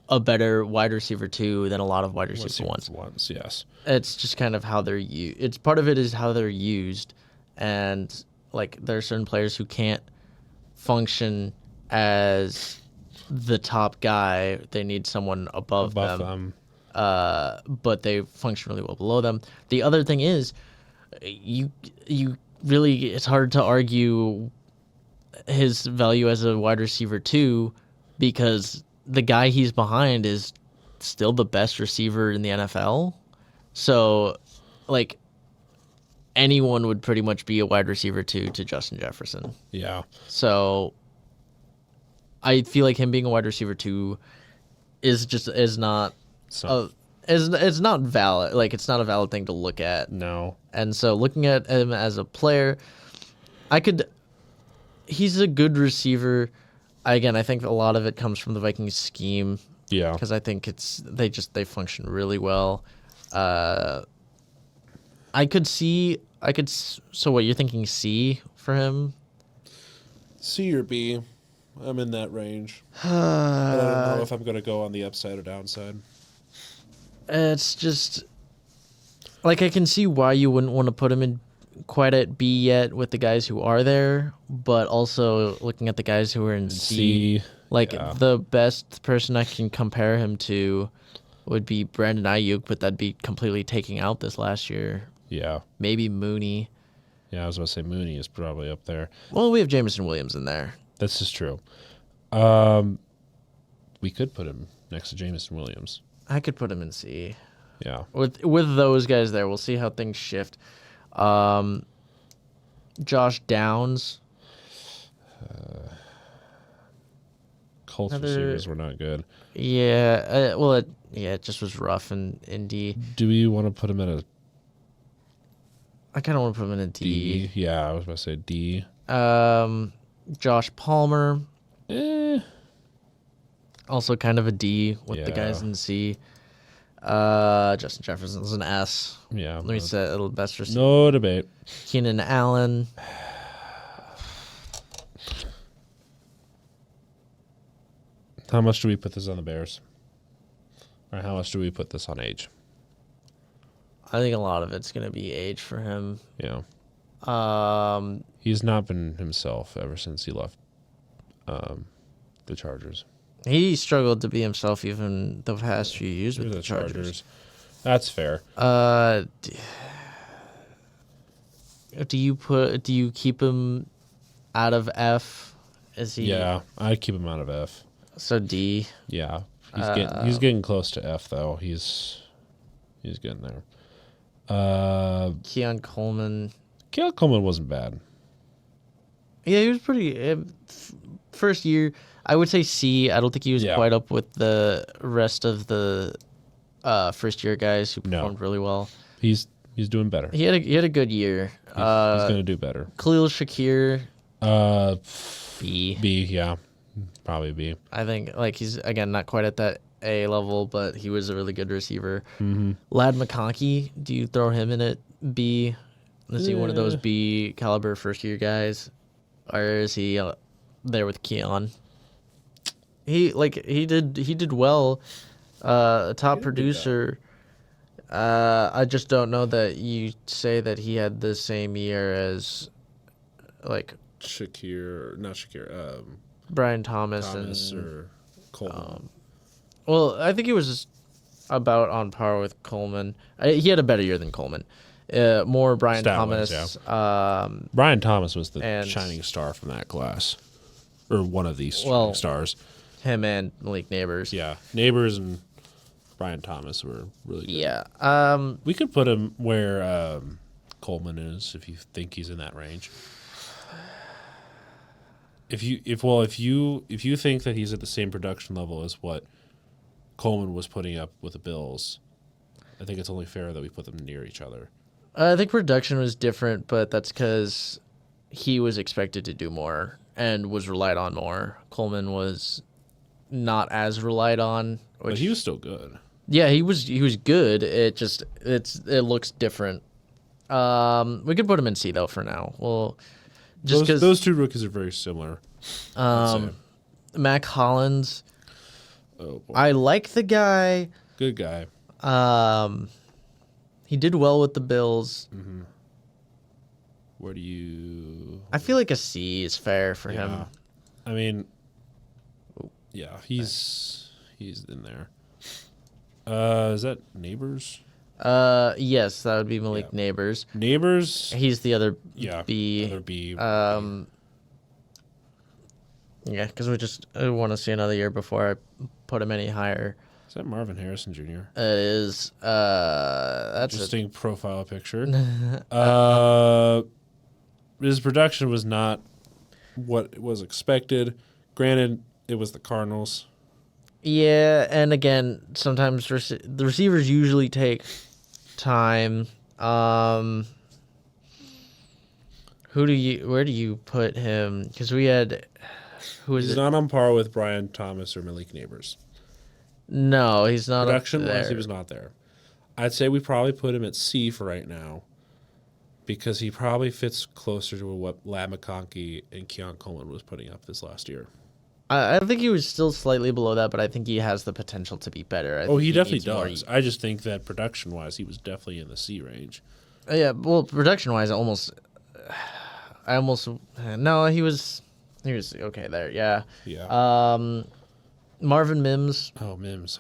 a better wide receiver 2 than a lot of wide receiver 1s. Ones, yes. It's just kind of how they're used. It's part of it is how they're used, and like there are certain players who can't function as the top guy. They need someone above them. But they function really well below them. The other thing is, you really it's hard to argue his value as a wide receiver 2 because the guy he's behind is still the best receiver in the NFL. So, like, anyone would pretty much be a wide receiver 2 to Justin Jefferson. Yeah. So, I feel like him being a wide receiver 2 is not So, it's not valid. Like it's not a valid thing to look at. no. And so looking at him as a player, he's a good receiver. I think a lot of it comes from the Vikings scheme Yeah. because I think they function really well. So what you're thinking C for him? C or B. I'm in that range. But I don't know if I'm going to go on the upside or downside. It's just like I can see why you wouldn't want to put him in quite at B yet with the guys who are there, but also looking at the guys who are in C, like yeah. the best person I can compare him to would be Brandon Ayuk, but that'd be completely taking out this last year. Yeah. Maybe Mooney. Yeah, I was about to say Mooney is probably up there. Well, we have Jameson Williams in there. This is true. We could put him next to Jameson Williams. I could put him in C. Yeah. With those guys there, we'll see how things shift. Josh Downs. Colts Another- receivers were not good. Yeah. It just was rough in D. Do we want to put him at a I kind of want to put him in a D. D? Yeah, I was about to say D. Josh Palmer. Eh. Also kind of a D with the Yeah. guys in C. Justin Jefferson's an S. Yeah. Let me say a little best receiver. No debate. Keenan Allen. How much do we put this on the Bears? Or how much do we put this on age? I think a lot of it's going to be age for him. Yeah. Um, He's not been himself ever since he left the Chargers. he struggled to be himself even the past few years with the Chargers. That's fair. Do you keep him out of F? Is he? Yeah, I'd keep him out of F. So D. Yeah. He's getting close to F though. He's getting there. Keon Coleman. Kale Coleman wasn't bad. Yeah, he was pretty. First year, I would say C. I don't think he was Yeah. quite up with the rest of the first year guys who No. performed really well. He's doing better. He had a good year. He's gonna do better. Khalil Shakir, B. B, yeah, probably B. I think he's again not quite at that A level, but he was a really good receiver. Mm-hmm. Lad McConkey, do you throw him in at B? Is he one of those B caliber first year guys, or is he there with Keon? He did well, top producer. I just don't know that you say that he had the same year as not Shakir, Brian Thomas Thomas and or Coleman. well, I think he was just about on par with Coleman. He had a better year than Coleman. More Brian Stat-wise, Thomas. Brian Thomas was the and- shining star from that class, or one of these shining Well- stars. Him and Malik Neighbors. Yeah, Neighbors and Brian Thomas were really good. Yeah. We could put him where Coleman is if you think he's in that range. If you think that he's at the same production level as what Coleman was putting up with the Bills, I think it's only fair that we put them near each other. I think production was different, but that's because he was expected to do more and was relied on more. Coleman was not as relied on. But he was still good. Yeah, he was good. It looks different. We could put him in C though for now. Well, just because those two rookies are very similar. Mac Hollins, Oh, boy. I like the guy. Good guy. He did well with the Bills. Where do you? I feel like a C is fair for him. Yeah. I mean, yeah, he's in there. Is that Neighbors? Yes, that would be Malik Yeah. Neighbors. Neighbors? He's the other Yeah. B. Other B. Yeah, because I want to see another year before I put him any higher. Is that Marvin Harrison Jr.? It is. That's Interesting profile picture. His production was not what was expected. Granted, it was the Cardinals. Yeah, and again, sometimes the receivers usually take time. Where do you put him? Because we had, who is He's it? not on par with Brian Thomas or Malik Neighbors. No, he's not. Production Production wise, he was not there. I'd say we probably put him at C for right now because he probably fits closer to what Lad McConkey and Keon Coleman was putting up this last year. I think he was still slightly below that, but I think he has the potential to be better. I think He definitely needs more- does. I just think that production wise, he was definitely in the C range. Yeah, well, production wise, no, he was okay there. Yeah. Yeah. Marvin Mims. Oh, Mims.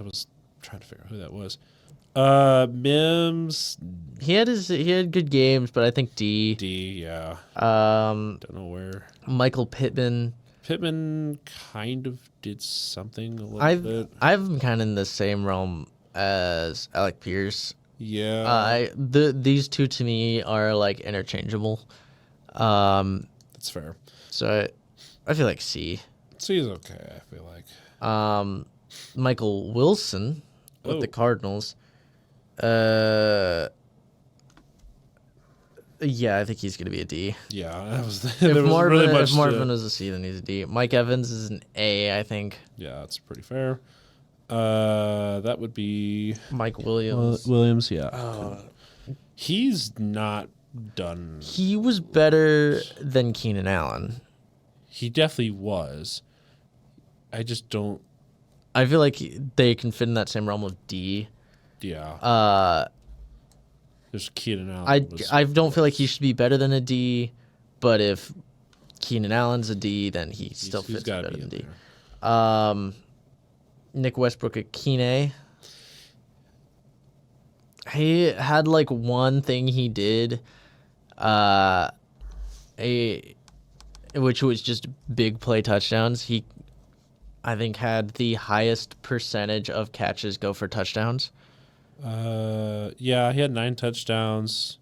trying to figure out who that was. Mims He had good games, but I think D. D. Yeah, Um, don't know where. Michael Pittman. Pittman kind of did something a little bit. I'm kind of in the same realm as Alec Pierce. Yeah, These two to me are like interchangeable. that's fair. So I feel like C. C is okay. I feel like. Michael Wilson with the Oh. Cardinals. Yeah, I think he's gonna be a D. Yeah, that was. If there was Marvin, really much if Marvin to, is a C, then he's a D. Mike Evans is an A, I think. yeah, that's pretty fair. That would be Mike Williams. Williams. Yeah, he's not done. He was better than Keenan Allen. He definitely was. I just don't. I feel like they can fit in that same realm of D. Yeah. There's Keenan Allen. I don't feel like he should be better than a D, but if Keenan Allen's a D, then he still he's fits gotta better be than in D. there. Nick Westbrook at Keenan. He had like one thing he did, which was just big play touchdowns. He, I think, had the highest percentage of catches go for touchdowns Yeah, he had 9 touchdowns,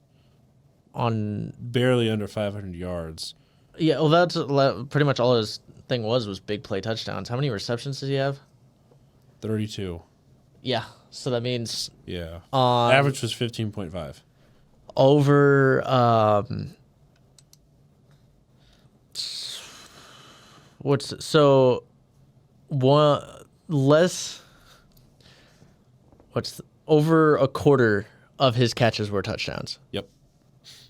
on. barely under 500 yards. Yeah, well, that's pretty much all his thing was big play touchdowns. How many receptions did he have? 32. Yeah, so that means Yeah. on Average was 15.5. over what's so one less what's over a quarter of his catches were touchdowns. Yep.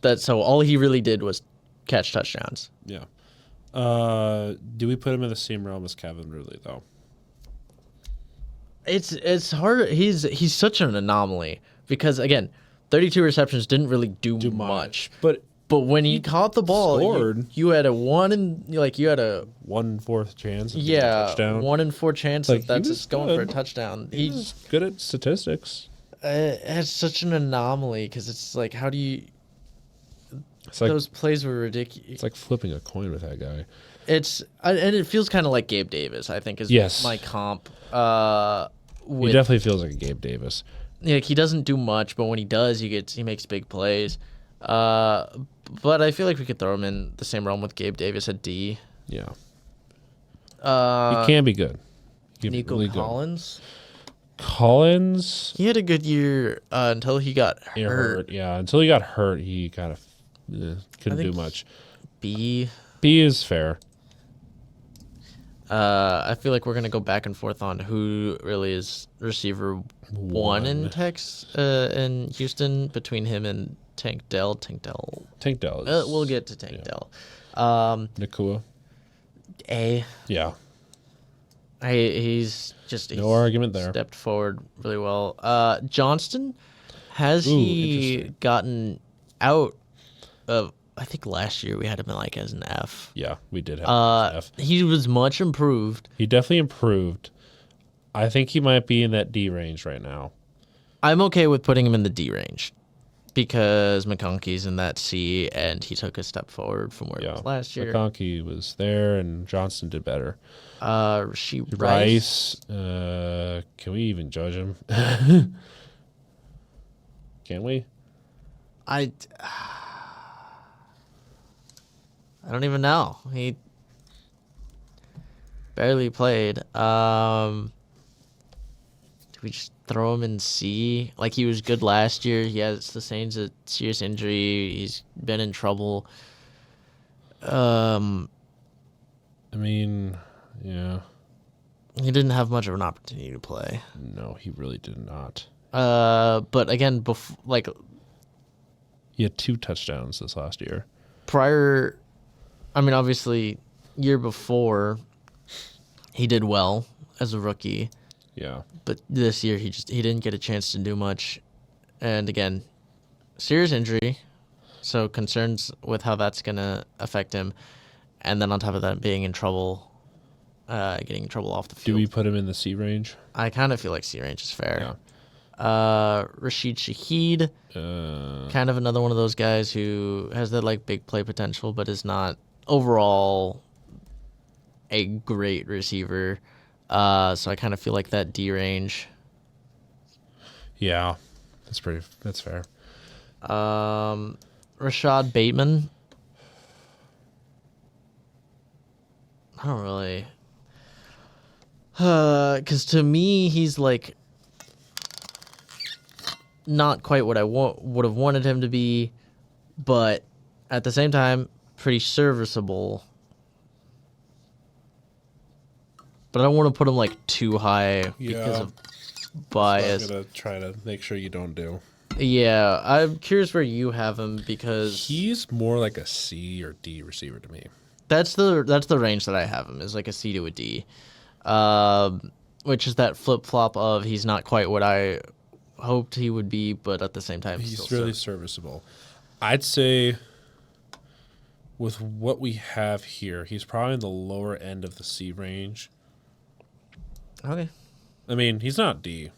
That so all he really did was catch touchdowns. Yeah. Do we put him in the same realm as Kevin Ridley though? It's hard. He's such an anomaly because again, 32 receptions didn't really do much. But When he caught the ball, scored. you had a 1/4 chance. Of getting a touchdown. 1 in 4 chance Like, that that's he was just going for a good. touchdown. He was good at statistics. It's such an anomaly because it's like, how do you? It's like Those plays were ridiculous. it's like flipping a coin with that guy. And it feels kind of like Gabe Davis. I think is Yes. my comp. He With definitely feels like a Gabe Davis. like he doesn't do much, but when he does, he makes big plays. But I feel like we could throw him in the same realm with Gabe Davis at D. Yeah. He can be good. He can be Nico really good. Collins. Collins He had a good year until he got hurt. Yeah, until he got hurt, he kind of couldn't do think much. B. B is fair. I feel like we're gonna go back and forth on who really is receiver one in in Houston between him and Tank Dell. Tank Dell. Tank Dell is We'll get to Tank Dell. Nakua. A. Yeah, He's just no argument there. stepped forward really well. Johnston, has Ooh, he interesting. gotten out of? I think last year we had him like as an F. Yeah, we did have F. He was much improved. He definitely improved. I think he might be in that D range right now. I'm okay with putting him in the D range because McConkey's in that C, and he took a step forward from where he was last year. McConkey was there, and Johnston did better. Rasheed Rice. Can we even judge him? Can we? I don't even know. He barely played. Do we just throw him in C? Like he was good last year. He has sustained a serious injury. He's been in trouble. I mean, yeah. He didn't have much of an opportunity to play. No, he really did not. But again, He had 2 touchdowns this last year. prior, I mean, obviously, year before, he did well as a rookie. Yeah. But this year he didn't get a chance to do much, and again, serious injury, so concerns with how that's gonna affect him, and then on top of that being in trouble, getting in trouble off the Do field. we put him in the C range? I kind of feel like C range is fair. Rashid Shaheed, kind of another one of those guys who has that like big play potential, but is not overall a great receiver. So I kind of feel like that D range. Yeah, that's fair. Rashad Bateman. I don't really. Because to me, he's like not quite what I would have wanted him to be, but at the same time, pretty serviceable. But I don't want to put him like too high because of bias. I'm gonna try to make sure you don't do. Yeah, I'm curious where you have him because He's more like a C or D receiver to me. that's the range that I have him is like a C to a D, which is that flip flop of he's not quite what I hoped he would be, but at the same time He's still really serviceable. I'd say with what we have here, he's probably in the lower end of the C range. okay. I mean, he's not D.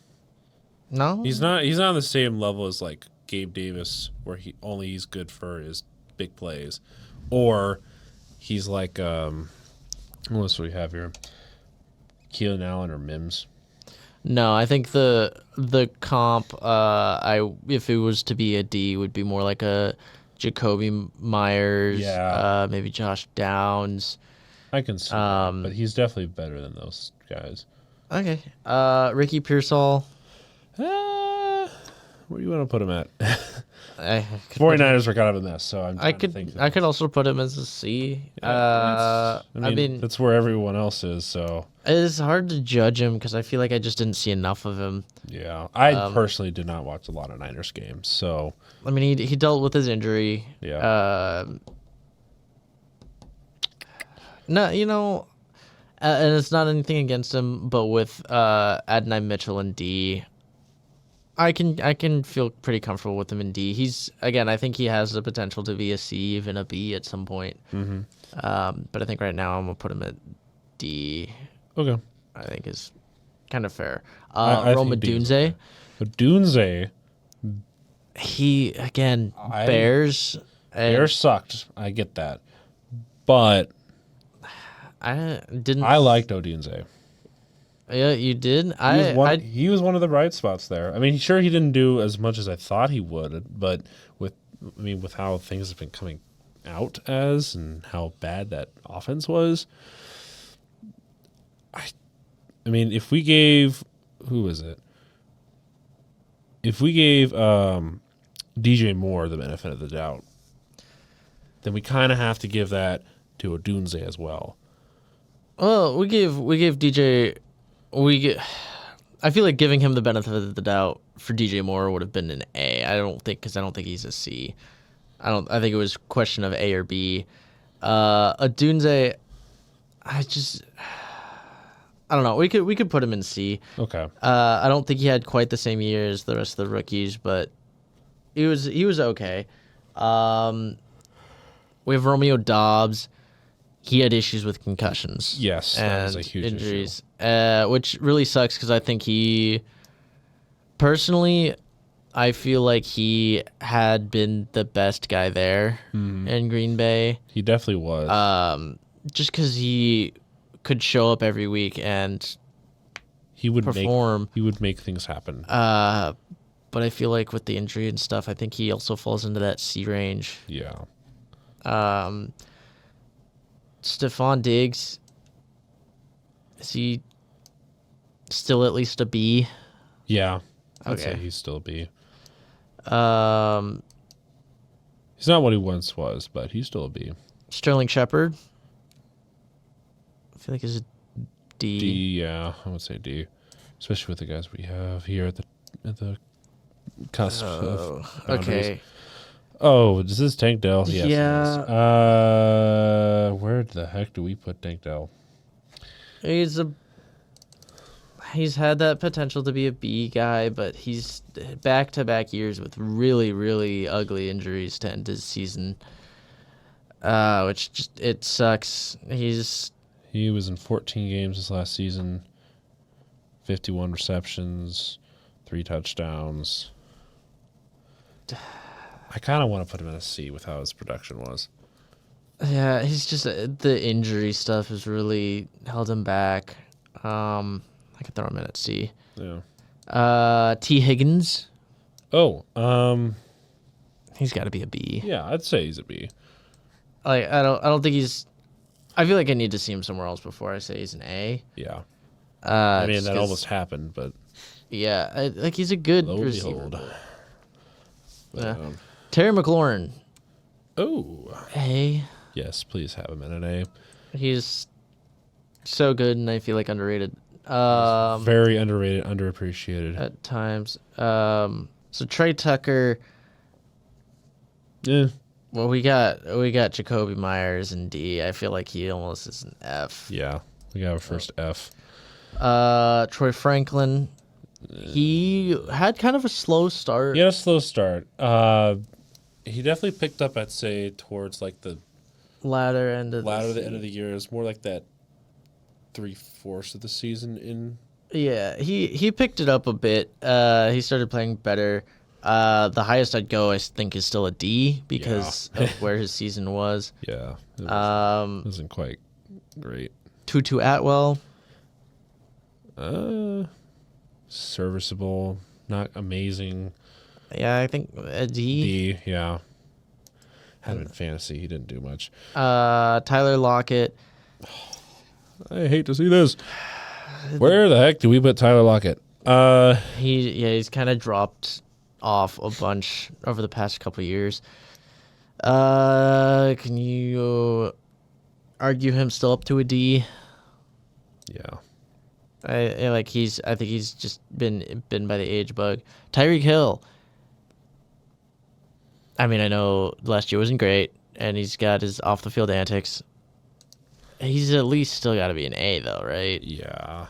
No, He's not on the same level as like Gabe Davis, where he's good for his big plays, or he's like what else do we have here? Keelan Allen or Mims. No, I think the comp if it was to be a D would be more like a Jacoby Myers, Yeah. Maybe Josh Downs. I can see that, but he's definitely better than those guys. Okay. Ricky Pearsall. Where do you want to put him at? I could put 49ers are kind of a mess, so I'm I trying to think. could I could also put him as a C. I I mean, that's where everyone else is, so it's hard to judge him because I feel like I just didn't see enough of him. yeah. I personally did not watch a lot of Niners games, so I mean, he dealt with his injury. yeah. No, and it's not anything against him, but with Adonai Mitchell and D, I can feel pretty comfortable with him in D. I think he has the potential to be a C, even a B at some point. Mm-hmm. But I think right now I'm gonna put him at D. Okay. I think is kind of fair. I Roma think D is Dunze, okay. But Dunze, he again Bears. Bears sucked. I get that, but I didn't. I liked Odunze. Yeah, you did. He was one of the bright spots there. I mean, sure, he didn't do as much as I thought he would, but with how things have been coming out as and how bad that offense was, I mean, if we gave If we gave DJ Moore the benefit of the doubt, then we kind of have to give that to Odunze as well. Well, we gave DJ. I feel like giving him the benefit of the doubt for DJ Moore would have been an A. I don't think he's a C. I think it was a question of A or B. Odunze, I don't know. We could put him in C. Okay. I don't think he had quite the same year as the rest of the rookies, but he was okay. We have Romeo Dobbs. He had issues with concussions. Yes, that was a huge injuries, which really sucks because I think personally, I feel like he had been the best guy there in Green Bay. He definitely was. Just because he could show up every week and he would perform. He would make things happen. But I feel like with the injury and stuff, I think he also falls into that C range. Yeah. Stephon Diggs, is he still at least a B? Yeah. I'd Okay. say he's still a B. Um, He's not what he once was, but he's still a B. Sterling Shepard, I feel like is a D. D, yeah, I would say D, especially with the guys we have here at the cusp of boundaries. Okay. Oh, is this Tank Dell? Yes, Yeah. it is. Where the heck do we put Tank Dell? He's had that potential to be a B guy, but he's back-to-back years with really, really ugly injuries to end his season, which it sucks. He was in 14 games this last season, 51 receptions, 3 touchdowns. I kind of want to put him in a C with how his production was. Yeah, he's just the injury stuff has really held him back. I could throw him in at C. Yeah. T. Higgins, Oh, he's got to be a B. yeah, I'd say he's a B. Like I don't think he's. I feel like I need to see him somewhere else before I say he's an A. Yeah. I mean, just that 'cause- almost happened, but Yeah, like he's a good lo and receiver. behold. But, Yeah. Terry McLaurin, oh, A. yes, please have him in an A. He's so good, and I feel like underrated. Very underrated, underappreciated. At times. So Trey Tucker. Yeah. Well, we got Jacoby Myers in D. I feel like he almost is an F. Yeah. We got our first F. Troy Franklin. He had kind of a slow start. He had a slow start. He definitely picked up, I'd say, towards like the Latter end of the end of the year. It was more like that 3/4 of the season in. Yeah, he picked it up a bit. He started playing better. The highest I'd go, I think, is still a D because of where his season was. Yeah. It wasn't quite great. Tutu Atwell. Serviceable, not amazing. Yeah, I think a D. D, yeah. Had him in fantasy. He didn't do much. Tyler Lockett. I hate to see this. Where the heck do we put Tyler Lockett? He's kind of dropped off a bunch over the past couple years. Can you argue him still up to a D? Yeah. I think he's just been by the age bug. Tyreek Hill. I mean, I know last year wasn't great, and he's got his off the field antics. He's at least still got to be an A though, right? Yeah.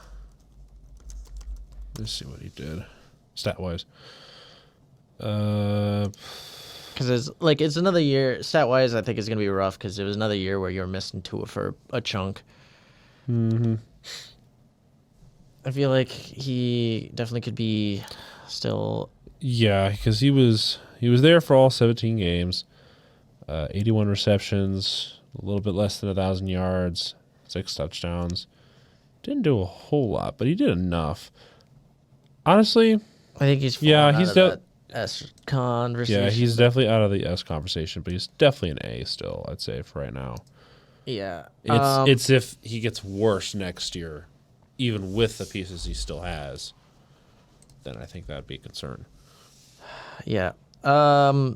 Let's see what he did, stat wise. Because it's another year. Stat wise, I think it's gonna be rough because it was another year where you're missing Tua for a chunk. Mm-hmm. I feel like he definitely could be still. Yeah, because he was there for all 17 games, 81 receptions, a little bit less than 1,000 yards, 6 touchdowns. Didn't do a whole lot, but he did enough. Honestly, I think he's he's that S conversation. yeah, he's definitely out of the S conversation, but he's definitely an A still, I'd say, for right now. Yeah. It's if he gets worse next year, even with the pieces he still has, then I think that'd be a concern. Yeah. All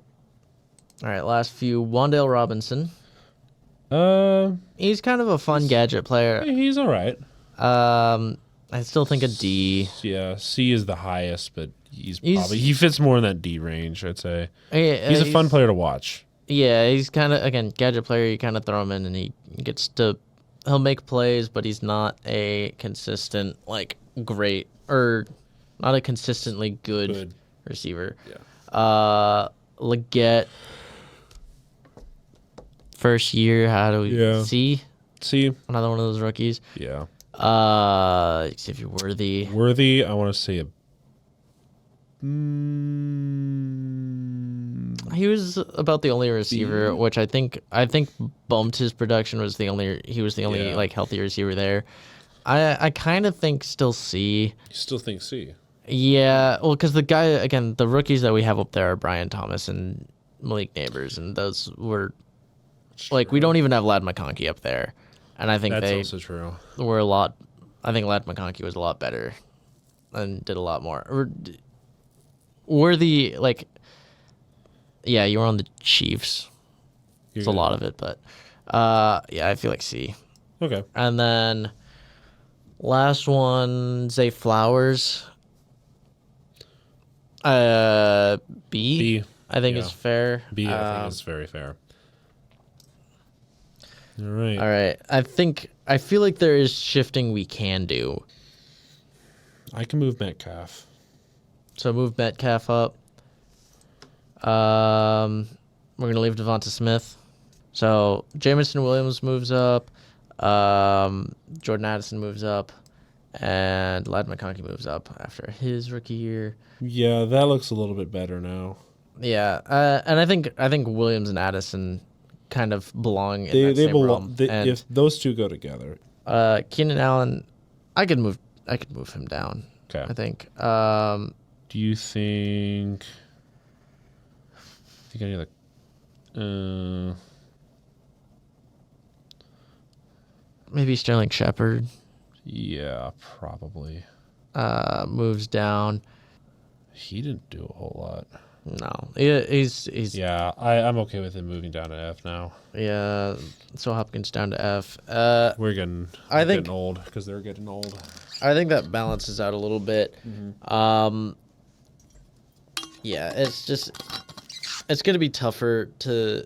right, last few. Wan'Dale Robinson. He's kind of a fun gadget player. He's all right. I still think a D. Yeah, C is the highest, but he fits more in that D range, I'd say. He's a fun player to watch. Yeah, he's kind of, again, gadget player. You kind of throw him in and he'll make plays, but he's not a consistent, like, great, or not a consistently good receiver. Yeah. Leggett, first year, how do we see? Another one of those rookies. Yeah. Xavier Worthy. Worthy, I want to say He was about the only receiver, which I think bumped his production. He was the only like healthy receiver there. I kind of think still C. You still think C? Yeah, well, because the rookies that we have up there are Brian Thomas and Malik Neighbors, and those were like we don't even have Lad McConkey up there, and I think that's also true. Were a lot. I think Lad McConkey was a lot better and did a lot more. Worthy, like, yeah, you were on the Chiefs. It's a lot of it, but yeah, I feel like C. Okay. And then last one, Zay Flowers. B. I think is fair. B, I think is very fair. All right. All right. I feel like there is shifting we can do. I can move Metcalf. So move Metcalf up. We're gonna leave Devonta Smith. So Jameson Williams moves up. Jordan Addison moves up, and Ladd McConkey moves up after his rookie year. Yeah, that looks a little bit better now. Yeah, and I think Williams and Addison kind of belong in They that same belong. realm. And If those two go together, Keenan Allen, I could move him down. okay. I think. Do you think? Any other? Maybe Sterling Shepard Yeah, probably. moves down. He didn't do a whole lot. No, he's Yeah, I'm okay with him moving down to F now. yeah. So Hopkins down to F. We're getting old because they're getting old. I think that balances out a little bit. Yeah, it's gonna be tougher to.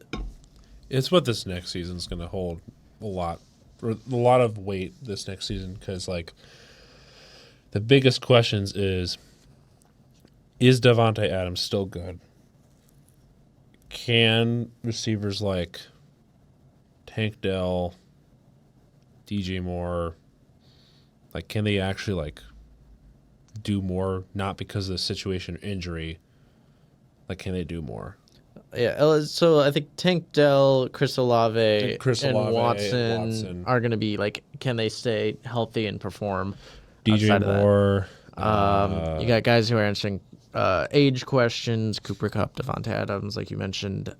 It's what this next season's going to hold a lot of weight this next season because like the biggest questions is Davante Adams still good? Can receivers like Tank Dell, DJ Moore, like can they actually like do more? Not because of the situation or injury. Like can they do more? Yeah, so I think Tank Dell, Chris Olave, and Olave, Watson are going to be like, can they stay healthy and perform? DJ outside of that? Moore. You got guys who are answering age questions: Cooper Kupp, Devontae Adams, like you mentioned.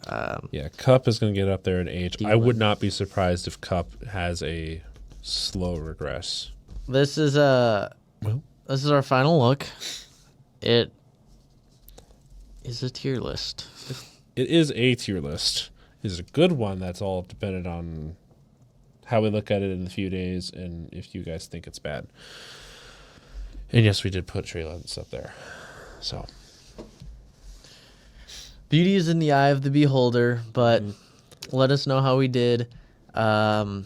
Yeah, Kupp is going to get up there in age. I Thielen. would not be surprised if Kupp has a slow regress. This is our final look. It is a tier list. It is a tier list. It is a good one. That's all dependent on how we look at it in a few days and if you guys think it's bad. And yes, we did put Trey Lance up there. So Beauty is in the eye of the beholder, but let us know how we did. I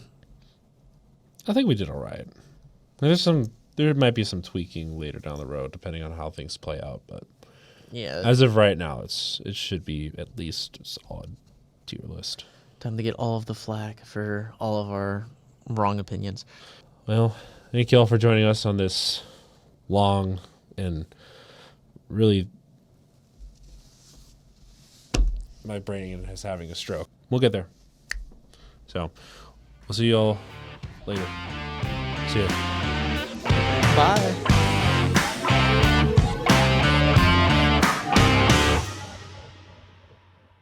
think we did all right. There might be some tweaking later down the road depending on how things play out, but Yeah, as of right now, it should be at least a solid tier list. time to get all of the flack for all of our wrong opinions. Well, thank you all for joining us on this long and really my brain is having a stroke. We'll get there. So we'll see you all later. See ya. Bye.